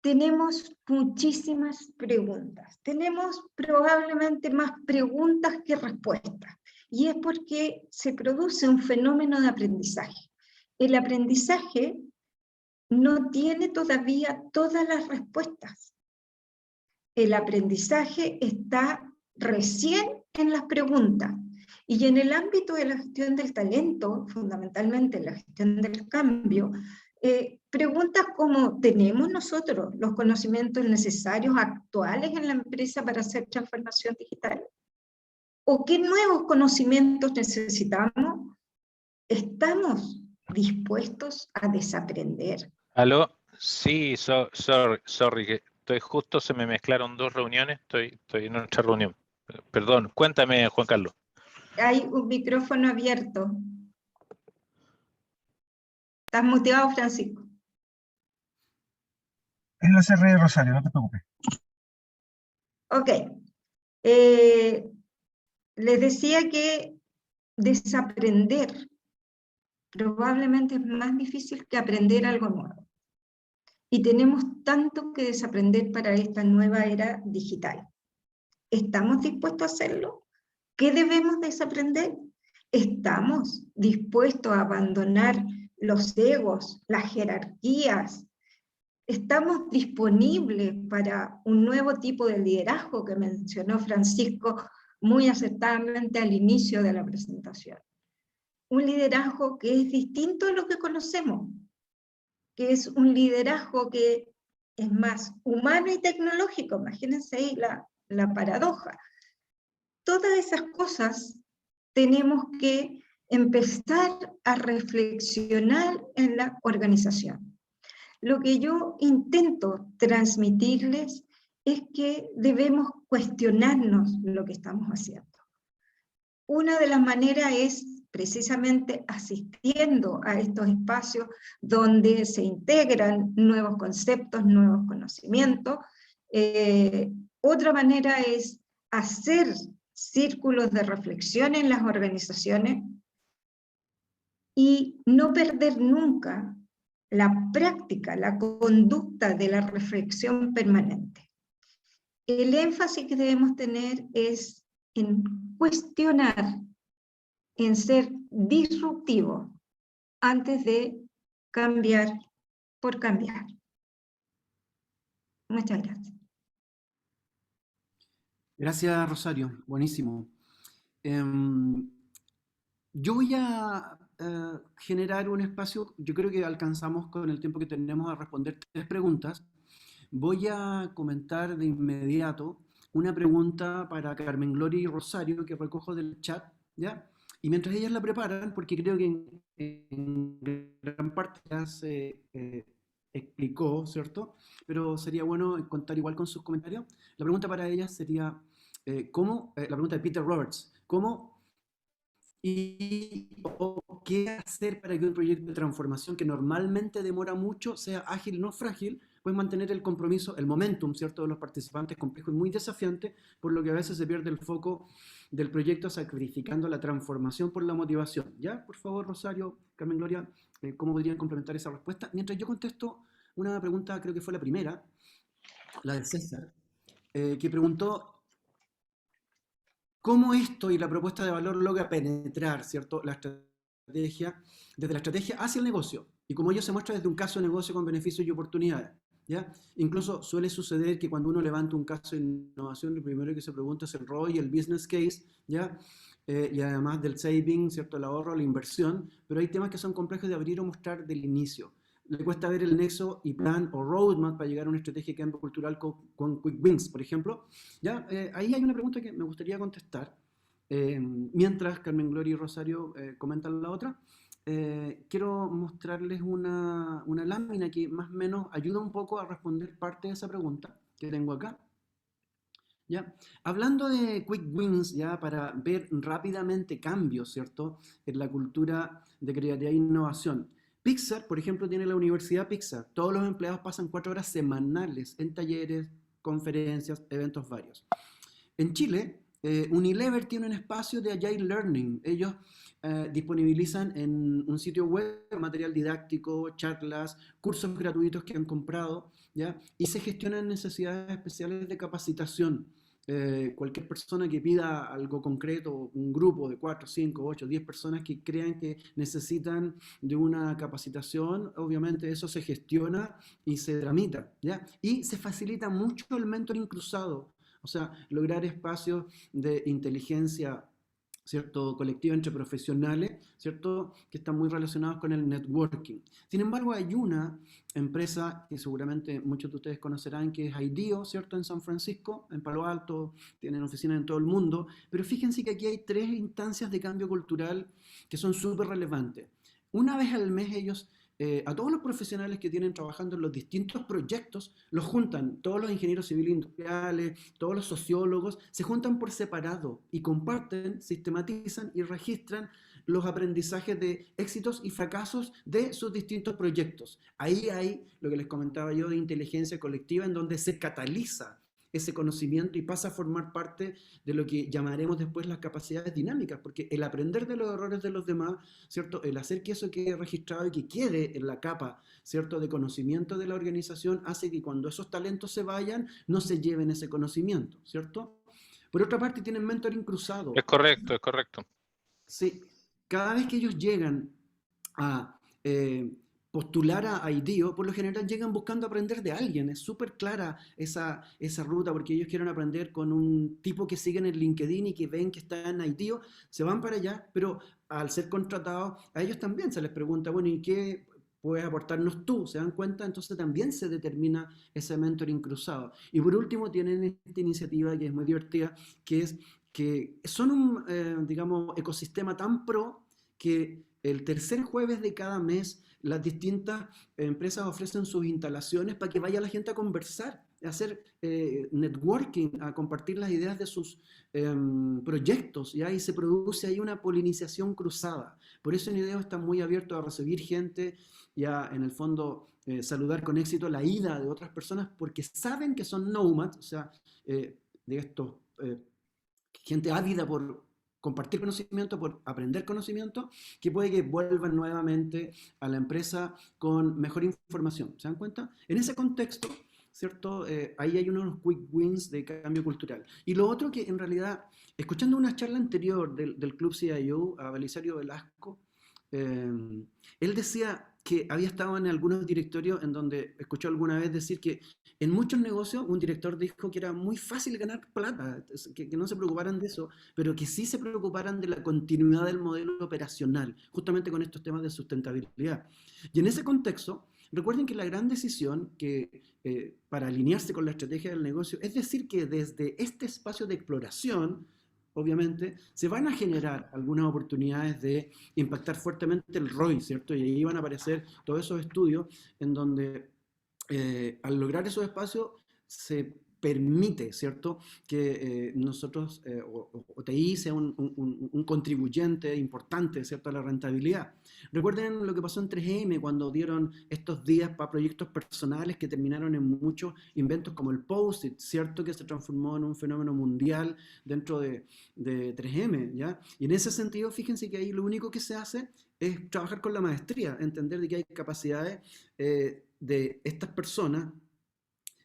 tenemos muchísimas preguntas. Tenemos probablemente más preguntas que respuestas. Y es porque se produce un fenómeno de aprendizaje. El aprendizaje no tiene todavía todas las respuestas. El aprendizaje está recién en las preguntas. Y en el ámbito de la gestión del talento, fundamentalmente en la gestión del cambio, preguntas como, ¿tenemos nosotros los conocimientos necesarios actuales en la empresa para hacer transformación digital? ¿O qué nuevos conocimientos necesitamos? ¿Estamos dispuestos a desaprender? ¿Aló? Sí, sorry, que estoy justo, se me mezclaron dos reuniones, estoy en otra reunión. Perdón, cuéntame, Juan Carlos. Hay un micrófono abierto. Estás muteado, Francisco. Es lo cerré, Rosario, no te preocupes. Ok. Les decía que desaprender probablemente es más difícil que aprender algo nuevo. Y tenemos tanto que desaprender para esta nueva era digital. ¿Estamos dispuestos a hacerlo? ¿Qué debemos desaprender? ¿Estamos dispuestos a abandonar los egos, las jerarquías? ¿Estamos disponibles para un nuevo tipo de liderazgo que mencionó Francisco muy acertadamente al inicio de la presentación? Un liderazgo que es distinto a lo que conocemos, que es un liderazgo que es más humano y tecnológico. Imagínense ahí la paradoja. Todas esas cosas tenemos que empezar a reflexionar en la organización. Lo que yo intento transmitirles es que debemos cuestionarnos lo que estamos haciendo. Una de las maneras es precisamente asistiendo a estos espacios donde se integran nuevos conceptos, nuevos conocimientos. Otra manera es hacer círculos de reflexión en las organizaciones y no perder nunca la práctica, la conducta de la reflexión permanente. El énfasis que debemos tener es en cuestionar, en ser disruptivo antes de cambiar por cambiar. Muchas gracias. Gracias, Rosario. Buenísimo. Yo voy a generar un espacio, yo creo que alcanzamos con el tiempo que tenemos a responder 3 preguntas. Voy a comentar de inmediato una pregunta para Carmen Gloria y Rosario que recojo del chat, ¿ya? Y mientras ellas la preparan, porque creo que en gran parte ya se explicó, ¿cierto? Pero sería bueno contar igual con sus comentarios. La pregunta para ellas sería, la pregunta de Peter Roberts, ¿cómo o qué hacer para que un proyecto de transformación que normalmente demora mucho sea ágil, no frágil, pues mantener el compromiso, el momentum, ¿cierto?, de los participantes complejo y muy desafiante, por lo que a veces se pierde el foco del proyecto sacrificando la transformación por la motivación. ¿Ya? Por favor, Rosario, Carmen Gloria, ¿cómo podrían complementar esa respuesta? Mientras yo contesto una pregunta, creo que fue la primera, la de César, que preguntó cómo esto y la propuesta de valor logra penetrar, ¿cierto?, la estrategia, desde la estrategia hacia el negocio, y como ello se muestra desde un caso de negocio con beneficios y oportunidades. ¿Ya? Incluso suele suceder que cuando uno levanta un caso de innovación, lo primero que se pregunta es el ROI, el business case, ¿ya? Y además del saving, ¿cierto?, el ahorro, la inversión, pero hay temas que son complejos de abrir o mostrar del inicio. Le cuesta ver el nexo y plan o roadmap para llegar a una estrategia de cambio cultural con Quick Wins, por ejemplo. ¿Ya? Ahí hay una pregunta que me gustaría contestar, mientras Carmen Gloria y Rosario comentan la otra. Quiero mostrarles una lámina que más o menos ayuda un poco a responder parte de esa pregunta que tengo acá. ¿Ya? Hablando de Quick Wins, ya para ver rápidamente cambios, ¿cierto?, en la cultura de creatividad e innovación. Pixar, por ejemplo, tiene la Universidad Pixar. Todos los empleados pasan 4 horas semanales en talleres, conferencias, eventos varios. En Chile, Unilever tiene un espacio de Agile Learning. Ellos disponibilizan en un sitio web material didáctico, charlas, cursos gratuitos que han comprado, ¿ya? Y se gestionan necesidades especiales de capacitación. Cualquier persona que pida algo concreto, un grupo de 4, 5, 8, 10 personas que crean que necesitan de una capacitación, obviamente eso se gestiona y se tramita, ¿ya? Y se facilita mucho el mentoring cruzado, o sea, lograr espacios de inteligencia, ¿cierto?, colectiva entre profesionales, ¿cierto?, que están muy relacionados con el networking. Sin embargo, hay una empresa que seguramente muchos de ustedes conocerán, que es IDEO, ¿cierto?, en San Francisco, en Palo Alto, tienen oficinas en todo el mundo, pero fíjense que aquí hay 3 instancias de cambio cultural que son súper relevantes. Una vez al mes ellos, a todos los profesionales que tienen trabajando en los distintos proyectos, los juntan, todos los ingenieros civiles industriales, todos los sociólogos, se juntan por separado y comparten, sistematizan y registran los aprendizajes de éxitos y fracasos de sus distintos proyectos. Ahí hay lo que les comentaba yo de inteligencia colectiva, en donde se cataliza ese conocimiento y pasa a formar parte de lo que llamaremos después las capacidades dinámicas, porque el aprender de los errores de los demás, ¿cierto?, el hacer que eso quede registrado y que quede en la capa, ¿cierto?, de conocimiento de la organización, hace que cuando esos talentos se vayan, no se lleven ese conocimiento, ¿cierto? Por otra parte, tienen mentoring cruzado. Es correcto, es correcto. Sí, cada vez que ellos llegan a postular a IDEO, por lo general llegan buscando aprender de alguien. Es súper clara esa ruta, porque ellos quieren aprender con un tipo que siguen en LinkedIn y que ven que está en IDEO, se van para allá, pero al ser contratados, a ellos también se les pregunta, bueno, ¿y qué puedes aportarnos tú? ¿Se dan cuenta? Entonces también se determina ese mentoring cruzado. Y por último tienen esta iniciativa que es muy divertida, que es que son un, digamos, ecosistema tan pro que el tercer jueves de cada mes las distintas empresas ofrecen sus instalaciones para que vaya la gente a conversar, a hacer networking, a compartir las ideas de sus proyectos, ¿ya? Y se produce ahí una polinización cruzada. Por eso en IDEO está muy abierto a recibir gente, ya en el fondo saludar con éxito la ida de otras personas, porque saben que son nomads, o sea, de estos, gente ávida por compartir conocimiento, por aprender conocimiento, que puede que vuelvan nuevamente a la empresa con mejor información. ¿Se dan cuenta? En ese contexto, ¿cierto? Ahí hay unos quick wins de cambio cultural. Y lo otro que en realidad, escuchando una charla anterior del Club CIO, a Belisario Velasco, él decía que había estado en algunos directorios en donde escuchó alguna vez decir que en muchos negocios un director dijo que era muy fácil ganar plata, que no se preocuparan de eso, pero que sí se preocuparan de la continuidad del modelo operacional, justamente con estos temas de sustentabilidad. Y en ese contexto, recuerden que la gran decisión que, para alinearse con la estrategia del negocio es decir que desde este espacio de exploración, obviamente, se van a generar algunas oportunidades de impactar fuertemente el ROI, ¿cierto? Y ahí van a aparecer todos esos estudios en donde al lograr esos espacios se permite, ¿cierto?, que nosotros, o TI sea un contribuyente importante, ¿cierto?, a la rentabilidad. Recuerden lo que pasó en 3M cuando dieron estos días para proyectos personales que terminaron en muchos inventos como el Post-it, ¿cierto?, que se transformó en un fenómeno mundial dentro de 3M, ¿ya? Y en ese sentido, fíjense que ahí lo único que se hace es trabajar con la maestría, entender de que hay capacidades de estas personas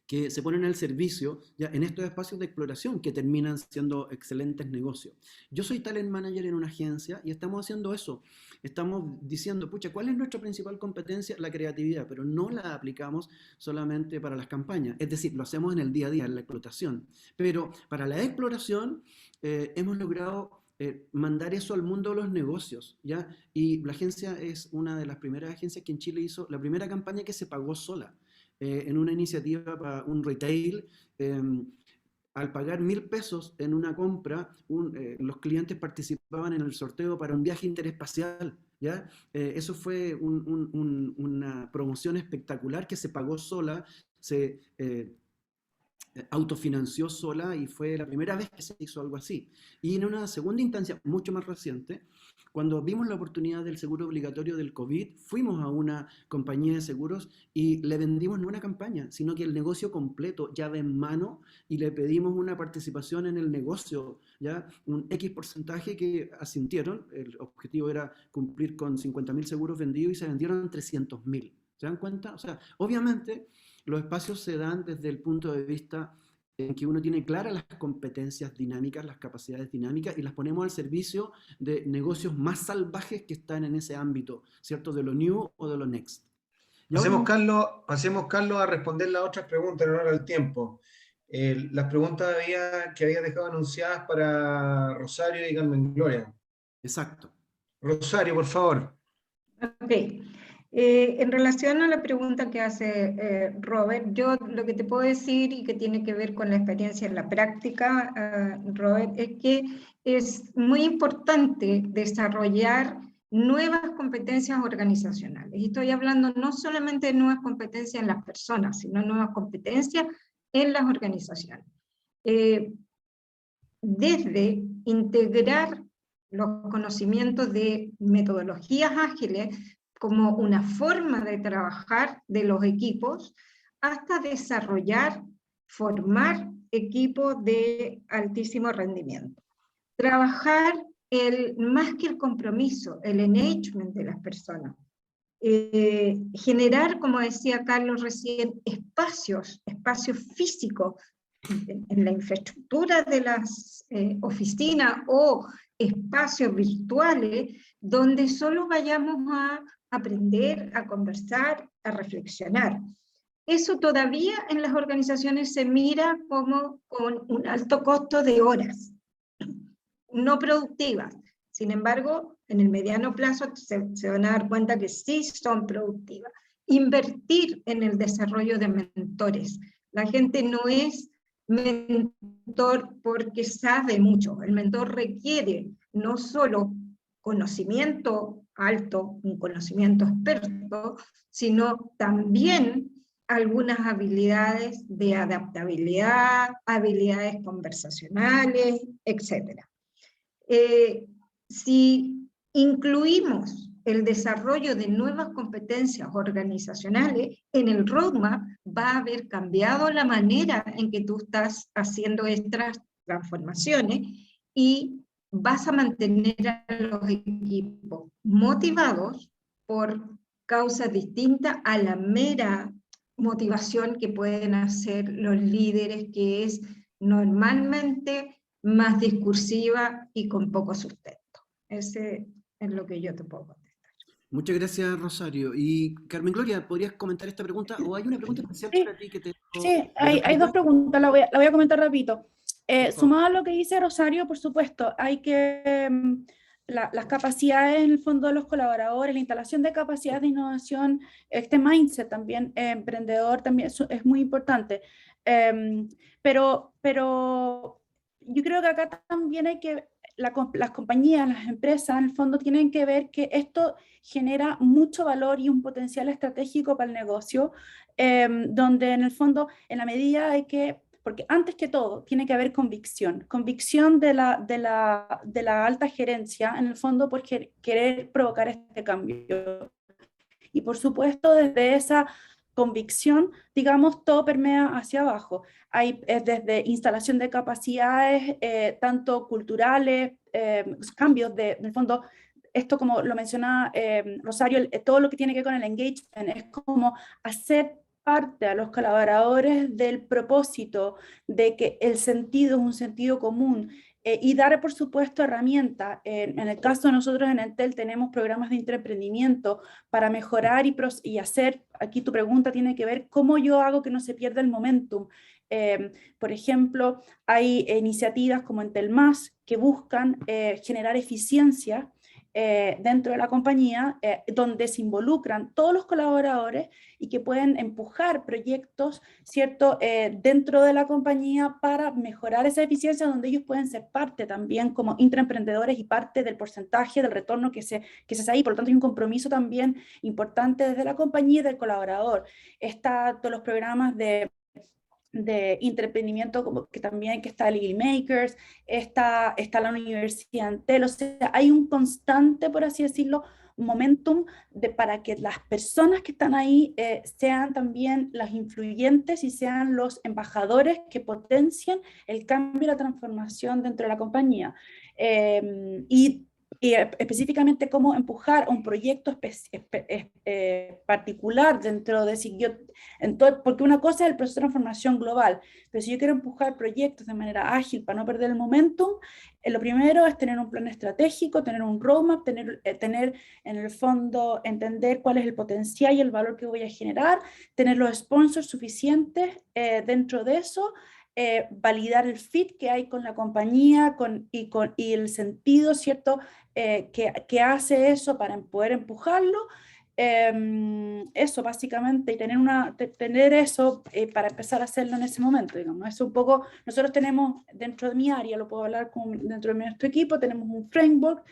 que se ponen al servicio ya en estos espacios de exploración que terminan siendo excelentes negocios. Yo soy talent manager en una agencia y estamos haciendo eso. Estamos diciendo, pucha, ¿cuál es nuestra principal competencia? La creatividad, pero no la aplicamos solamente para las campañas. Es decir, lo hacemos en el día a día, en la explotación. Pero para la exploración hemos logrado mandar eso al mundo de los negocios, ¿ya? Y la agencia es una de las primeras agencias que en Chile hizo la primera campaña que se pagó sola. En una iniciativa para un retail, al pagar 1.000 pesos en una compra, los clientes participaban en el sorteo para un viaje interespacial, ¿ya? Eso fue una promoción espectacular que se pagó sola, se autofinanció sola y fue la primera vez que se hizo algo así. Y en una segunda instancia, mucho más reciente, cuando vimos la oportunidad del seguro obligatorio del COVID, fuimos a una compañía de seguros y le vendimos no una campaña, sino que el negocio completo, llave en mano, y le pedimos una participación en el negocio, ¿ya? Un X porcentaje que asintieron. El objetivo era cumplir con 50.000 seguros vendidos y se vendieron 300.000. ¿Se dan cuenta? O sea, obviamente los espacios se dan desde el punto de vista en que uno tiene claras las competencias dinámicas, las capacidades dinámicas, y las ponemos al servicio de negocios más salvajes que están en ese ámbito, ¿cierto? De lo new o de lo next. Pasemos, Carlos, a responder las otras preguntas en honor al tiempo. Las preguntas que había dejado anunciadas para Rosario y Carmen Gloria. Exacto. Rosario, por favor. Ok. En relación a la pregunta que hace Robert, yo lo que te puedo decir y que tiene que ver con la experiencia en la práctica, Robert, es que es muy importante desarrollar nuevas competencias organizacionales. Y estoy hablando no solamente de nuevas competencias en las personas, sino nuevas competencias en las organizaciones. Desde integrar los conocimientos de metodologías ágiles como una forma de trabajar de los equipos, hasta desarrollar, formar equipos de altísimo rendimiento. Trabajar más que el compromiso, el engagement de las personas. Generar, como decía Carlos recién, espacios físicos en la infraestructura de las oficinas o espacios virtuales donde solo vayamos a aprender, a conversar, a reflexionar. Eso todavía en las organizaciones se mira como con un alto costo de horas no productivas. Sin embargo, en el mediano plazo se van a dar cuenta que sí son productivas. Invertir en el desarrollo de mentores. La gente no es mentor porque sabe mucho. El mentor requiere no solo conocimiento alto, un conocimiento experto, sino también algunas habilidades de adaptabilidad, habilidades conversacionales, etc. Si incluimos el desarrollo de nuevas competencias organizacionales en el roadmap, va a haber cambiado la manera en que tú estás haciendo estas transformaciones y vas a mantener a los equipos motivados por causas distintas a la mera motivación que pueden hacer los líderes, que es normalmente más discursiva y con poco sustento. Ese es lo que yo te puedo contestar. Muchas gracias, Rosario. Y Carmen Gloria, ¿podrías comentar esta pregunta? ¿O hay una pregunta especial para ti que te... Sí, hay dos preguntas, la voy a comentar rapidito. Sumado a lo que dice Rosario, por supuesto, hay que las capacidades en el fondo de los colaboradores, la instalación de capacidades de innovación, este mindset también emprendedor también es muy importante. Pero yo creo que acá también hay que, las compañías, las empresas, en el fondo tienen que ver que esto genera mucho valor y un potencial estratégico para el negocio, donde en el fondo, en la medida de que, porque antes que todo, tiene que haber convicción de la alta gerencia, en el fondo, por querer provocar este cambio. Y por supuesto, desde esa convicción, digamos, todo permea hacia abajo. Hay desde instalación de capacidades, tanto culturales, cambios en el fondo, esto como lo mencionaba Rosario, todo lo que tiene que ver con el engagement, es como hacer parte a los colaboradores del propósito de que el sentido es un sentido común, y dar, por supuesto, herramientas. En el caso de nosotros en Entel tenemos programas de intraemprendimiento para mejorar y hacer, aquí tu pregunta tiene que ver cómo yo hago que no se pierda el momentum. Por ejemplo, hay iniciativas como Entel Más que buscan generar eficiencia dentro de la compañía, donde se involucran todos los colaboradores y que pueden empujar proyectos, ¿cierto?, dentro de la compañía para mejorar esa eficiencia, donde ellos pueden ser parte también como intraemprendedores y parte del porcentaje del retorno que se hace ahí. Por lo tanto, hay un compromiso también importante desde la compañía y del colaborador. Están todos los programas de de entretenimiento, como que también que está Little Makers, está la Universidad Antel, o sea, hay un constante, por así decirlo, momentum para que las personas que están ahí sean también las influyentes y sean los embajadores que potencien el cambio y la transformación dentro de la compañía. Y específicamente cómo empujar un proyecto particular dentro de porque una cosa es el proceso de transformación global, pero si yo quiero empujar proyectos de manera ágil para no perder el momentum, lo primero es tener un plan estratégico, tener un roadmap, tener en el fondo, entender cuál es el potencial y el valor que voy a generar, tener los sponsors suficientes dentro de eso, validar el fit que hay con la compañía y el sentido, ¿cierto?, que hace eso para poder empujarlo. Eso básicamente, y tener eso para empezar a hacerlo en ese momento, digamos. Es un poco, nosotros tenemos dentro de mi área, lo puedo hablar dentro de nuestro equipo, tenemos un framework.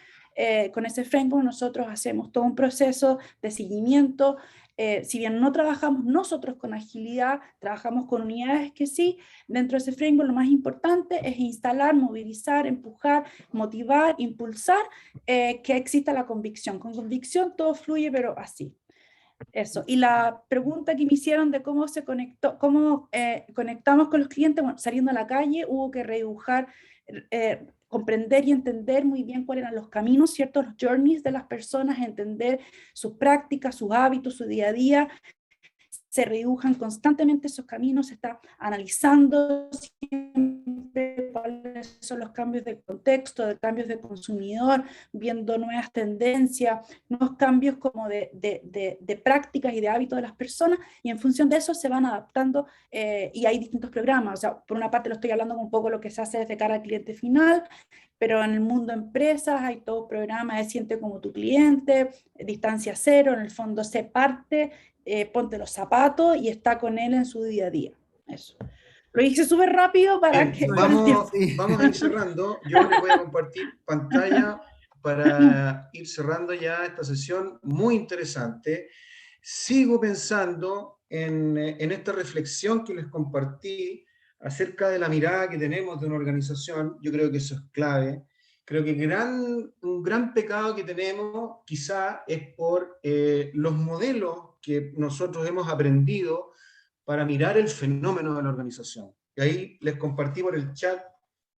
Con ese framework nosotros hacemos todo un proceso de seguimiento. Si bien no trabajamos nosotros con agilidad, trabajamos con unidades que sí. Dentro de ese framework lo más importante es instalar, movilizar, empujar, motivar, impulsar, que exista la convicción. Con convicción todo fluye, pero así. Eso. Y la pregunta que me hicieron de cómo se conectó, cómo conectamos con los clientes, bueno, saliendo a la calle hubo que redibujar, comprender y entender muy bien cuáles eran los caminos, ¿cierto? Los journeys de las personas, entender sus prácticas, sus hábitos, su día a día. Se redibujan constantemente esos caminos, se está analizando siempre cuáles son los cambios de contexto, de cambios de consumidor, viendo nuevas tendencias, nuevos cambios como de prácticas y de hábitos de las personas, y en función de eso se van adaptando y hay distintos programas. O sea, por una parte lo estoy hablando un poco de lo que se hace desde cara al cliente final, pero en el mundo empresas hay todo programa de Siente como tu cliente, Distancia Cero, en el fondo se parte, ponte los zapatos y está con él en su día a día. Eso. Lo hice súper rápido para que... Vamos a ir cerrando. Yo les voy a compartir pantalla para ir cerrando ya esta sesión muy interesante. Sigo pensando en esta reflexión que les compartí acerca de la mirada que tenemos de una organización. Yo creo que eso es clave. Creo que un gran pecado que tenemos quizá es por los modelos que nosotros hemos aprendido para mirar el fenómeno de la organización. Y ahí les compartí por el chat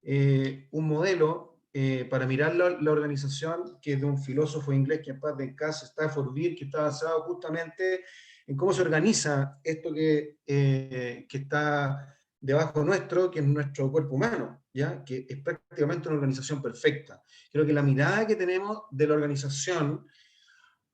un modelo para mirar la organización, que es de un filósofo inglés que en paz descanse, Stafford Beer, que está basado justamente en cómo se organiza esto que está debajo nuestro, que es nuestro cuerpo humano, ¿ya? Que es prácticamente una organización perfecta. Creo que la mirada que tenemos de la organización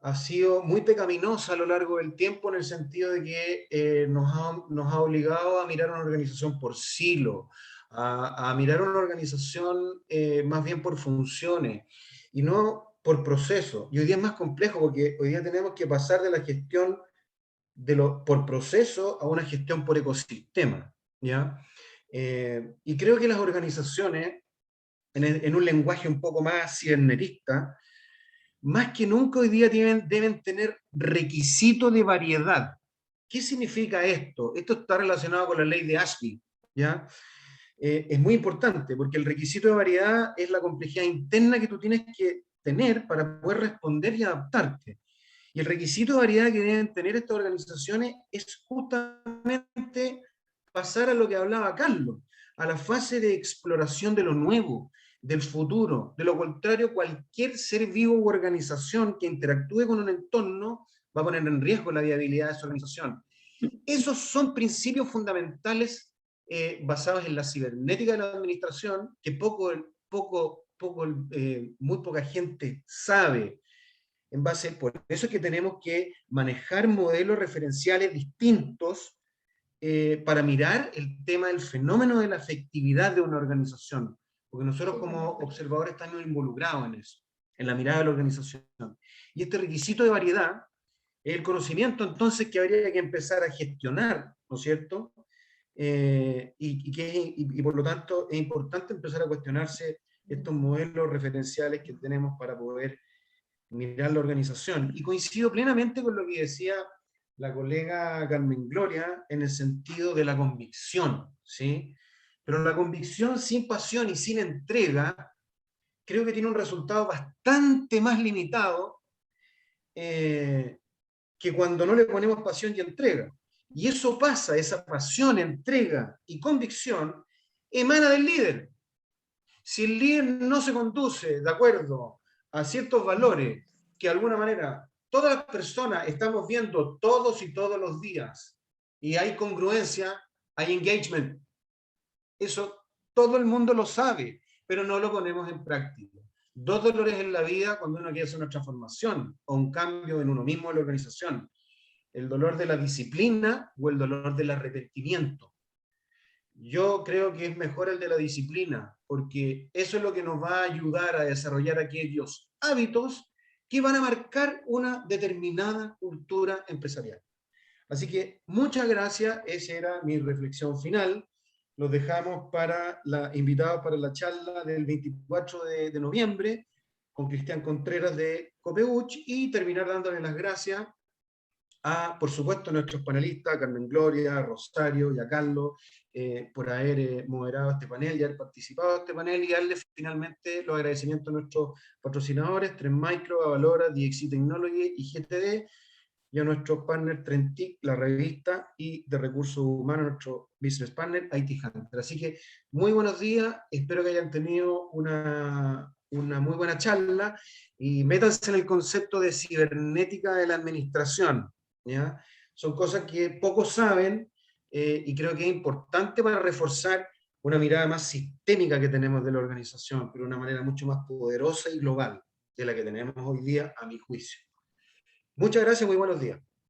ha sido muy pecaminosa a lo largo del tiempo, en el sentido de que nos ha obligado a mirar una organización por silo, a mirar una organización más bien por funciones, y no por proceso. Y hoy día es más complejo, porque hoy día tenemos que pasar de la gestión por proceso a una gestión por ecosistema, ¿ya? Y creo que las organizaciones, en un lenguaje un poco más cibernetista, más que nunca hoy día deben tener requisito de variedad. ¿Qué significa esto? Esto está relacionado con la ley de Ashby, ¿ya? Es muy importante, porque el requisito de variedad es la complejidad interna que tú tienes que tener para poder responder y adaptarte. Y el requisito de variedad que deben tener estas organizaciones es justamente pasar a lo que hablaba Carlos, a la fase de exploración de lo nuevo, del futuro. De lo contrario, cualquier ser vivo u organización que interactúe con un entorno va a poner en riesgo la viabilidad de su organización. Esos son principios fundamentales basados en la cibernética de la administración, que muy poca gente sabe. Por eso es que tenemos que manejar modelos referenciales distintos para mirar el tema del fenómeno de la efectividad de una organización, porque nosotros como observadores estamos involucrados en eso, en la mirada de la organización. Y este requisito de variedad es el conocimiento entonces que habría que empezar a gestionar, ¿no es cierto? Y por lo tanto es importante empezar a cuestionarse estos modelos referenciales que tenemos para poder mirar la organización. Y coincido plenamente con lo que decía la colega Carmen Gloria en el sentido de la convicción, ¿sí? Pero la convicción sin pasión y sin entrega, creo que tiene un resultado bastante más limitado que cuando no le ponemos pasión y entrega. Y eso pasa, esa pasión, entrega y convicción emana del líder. Si el líder no se conduce de acuerdo a ciertos valores que de alguna manera todas las personas estamos viendo todos y todos los días, y hay congruencia, hay engagement, eso todo el mundo lo sabe, pero no lo ponemos en práctica. Dos dolores en la vida cuando uno quiere hacer una transformación o un cambio en uno mismo en la organización: el dolor de la disciplina o el dolor del arrepentimiento. Yo creo que es mejor el de la disciplina, porque eso es lo que nos va a ayudar a desarrollar aquellos hábitos que van a marcar una determinada cultura empresarial. Así que muchas gracias, esa era mi reflexión final. Los dejamos para invitados para la charla del 24 de noviembre con Cristian Contreras de Copeuch, y terminar dándole las gracias a, por supuesto, a nuestros panelistas, a Carmen Gloria, a Rosario y a Carlos, por haber moderado este panel y haber participado en este panel, y darle finalmente los agradecimientos a nuestros patrocinadores, Trend Micro, Avalora, DXC Technology y GTD, y a nuestros partners Trentic, la revista, y de recursos humanos, nuestro business partner, IT Hunter. Así que muy buenos días, espero que hayan tenido una muy buena charla, y métanse en el concepto de cibernética de la administración, ¿ya? Son cosas que pocos saben, y creo que es importante para reforzar una mirada más sistémica que tenemos de la organización, pero de una manera mucho más poderosa y global de la que tenemos hoy día, a mi juicio. Muchas gracias, muy buenos días.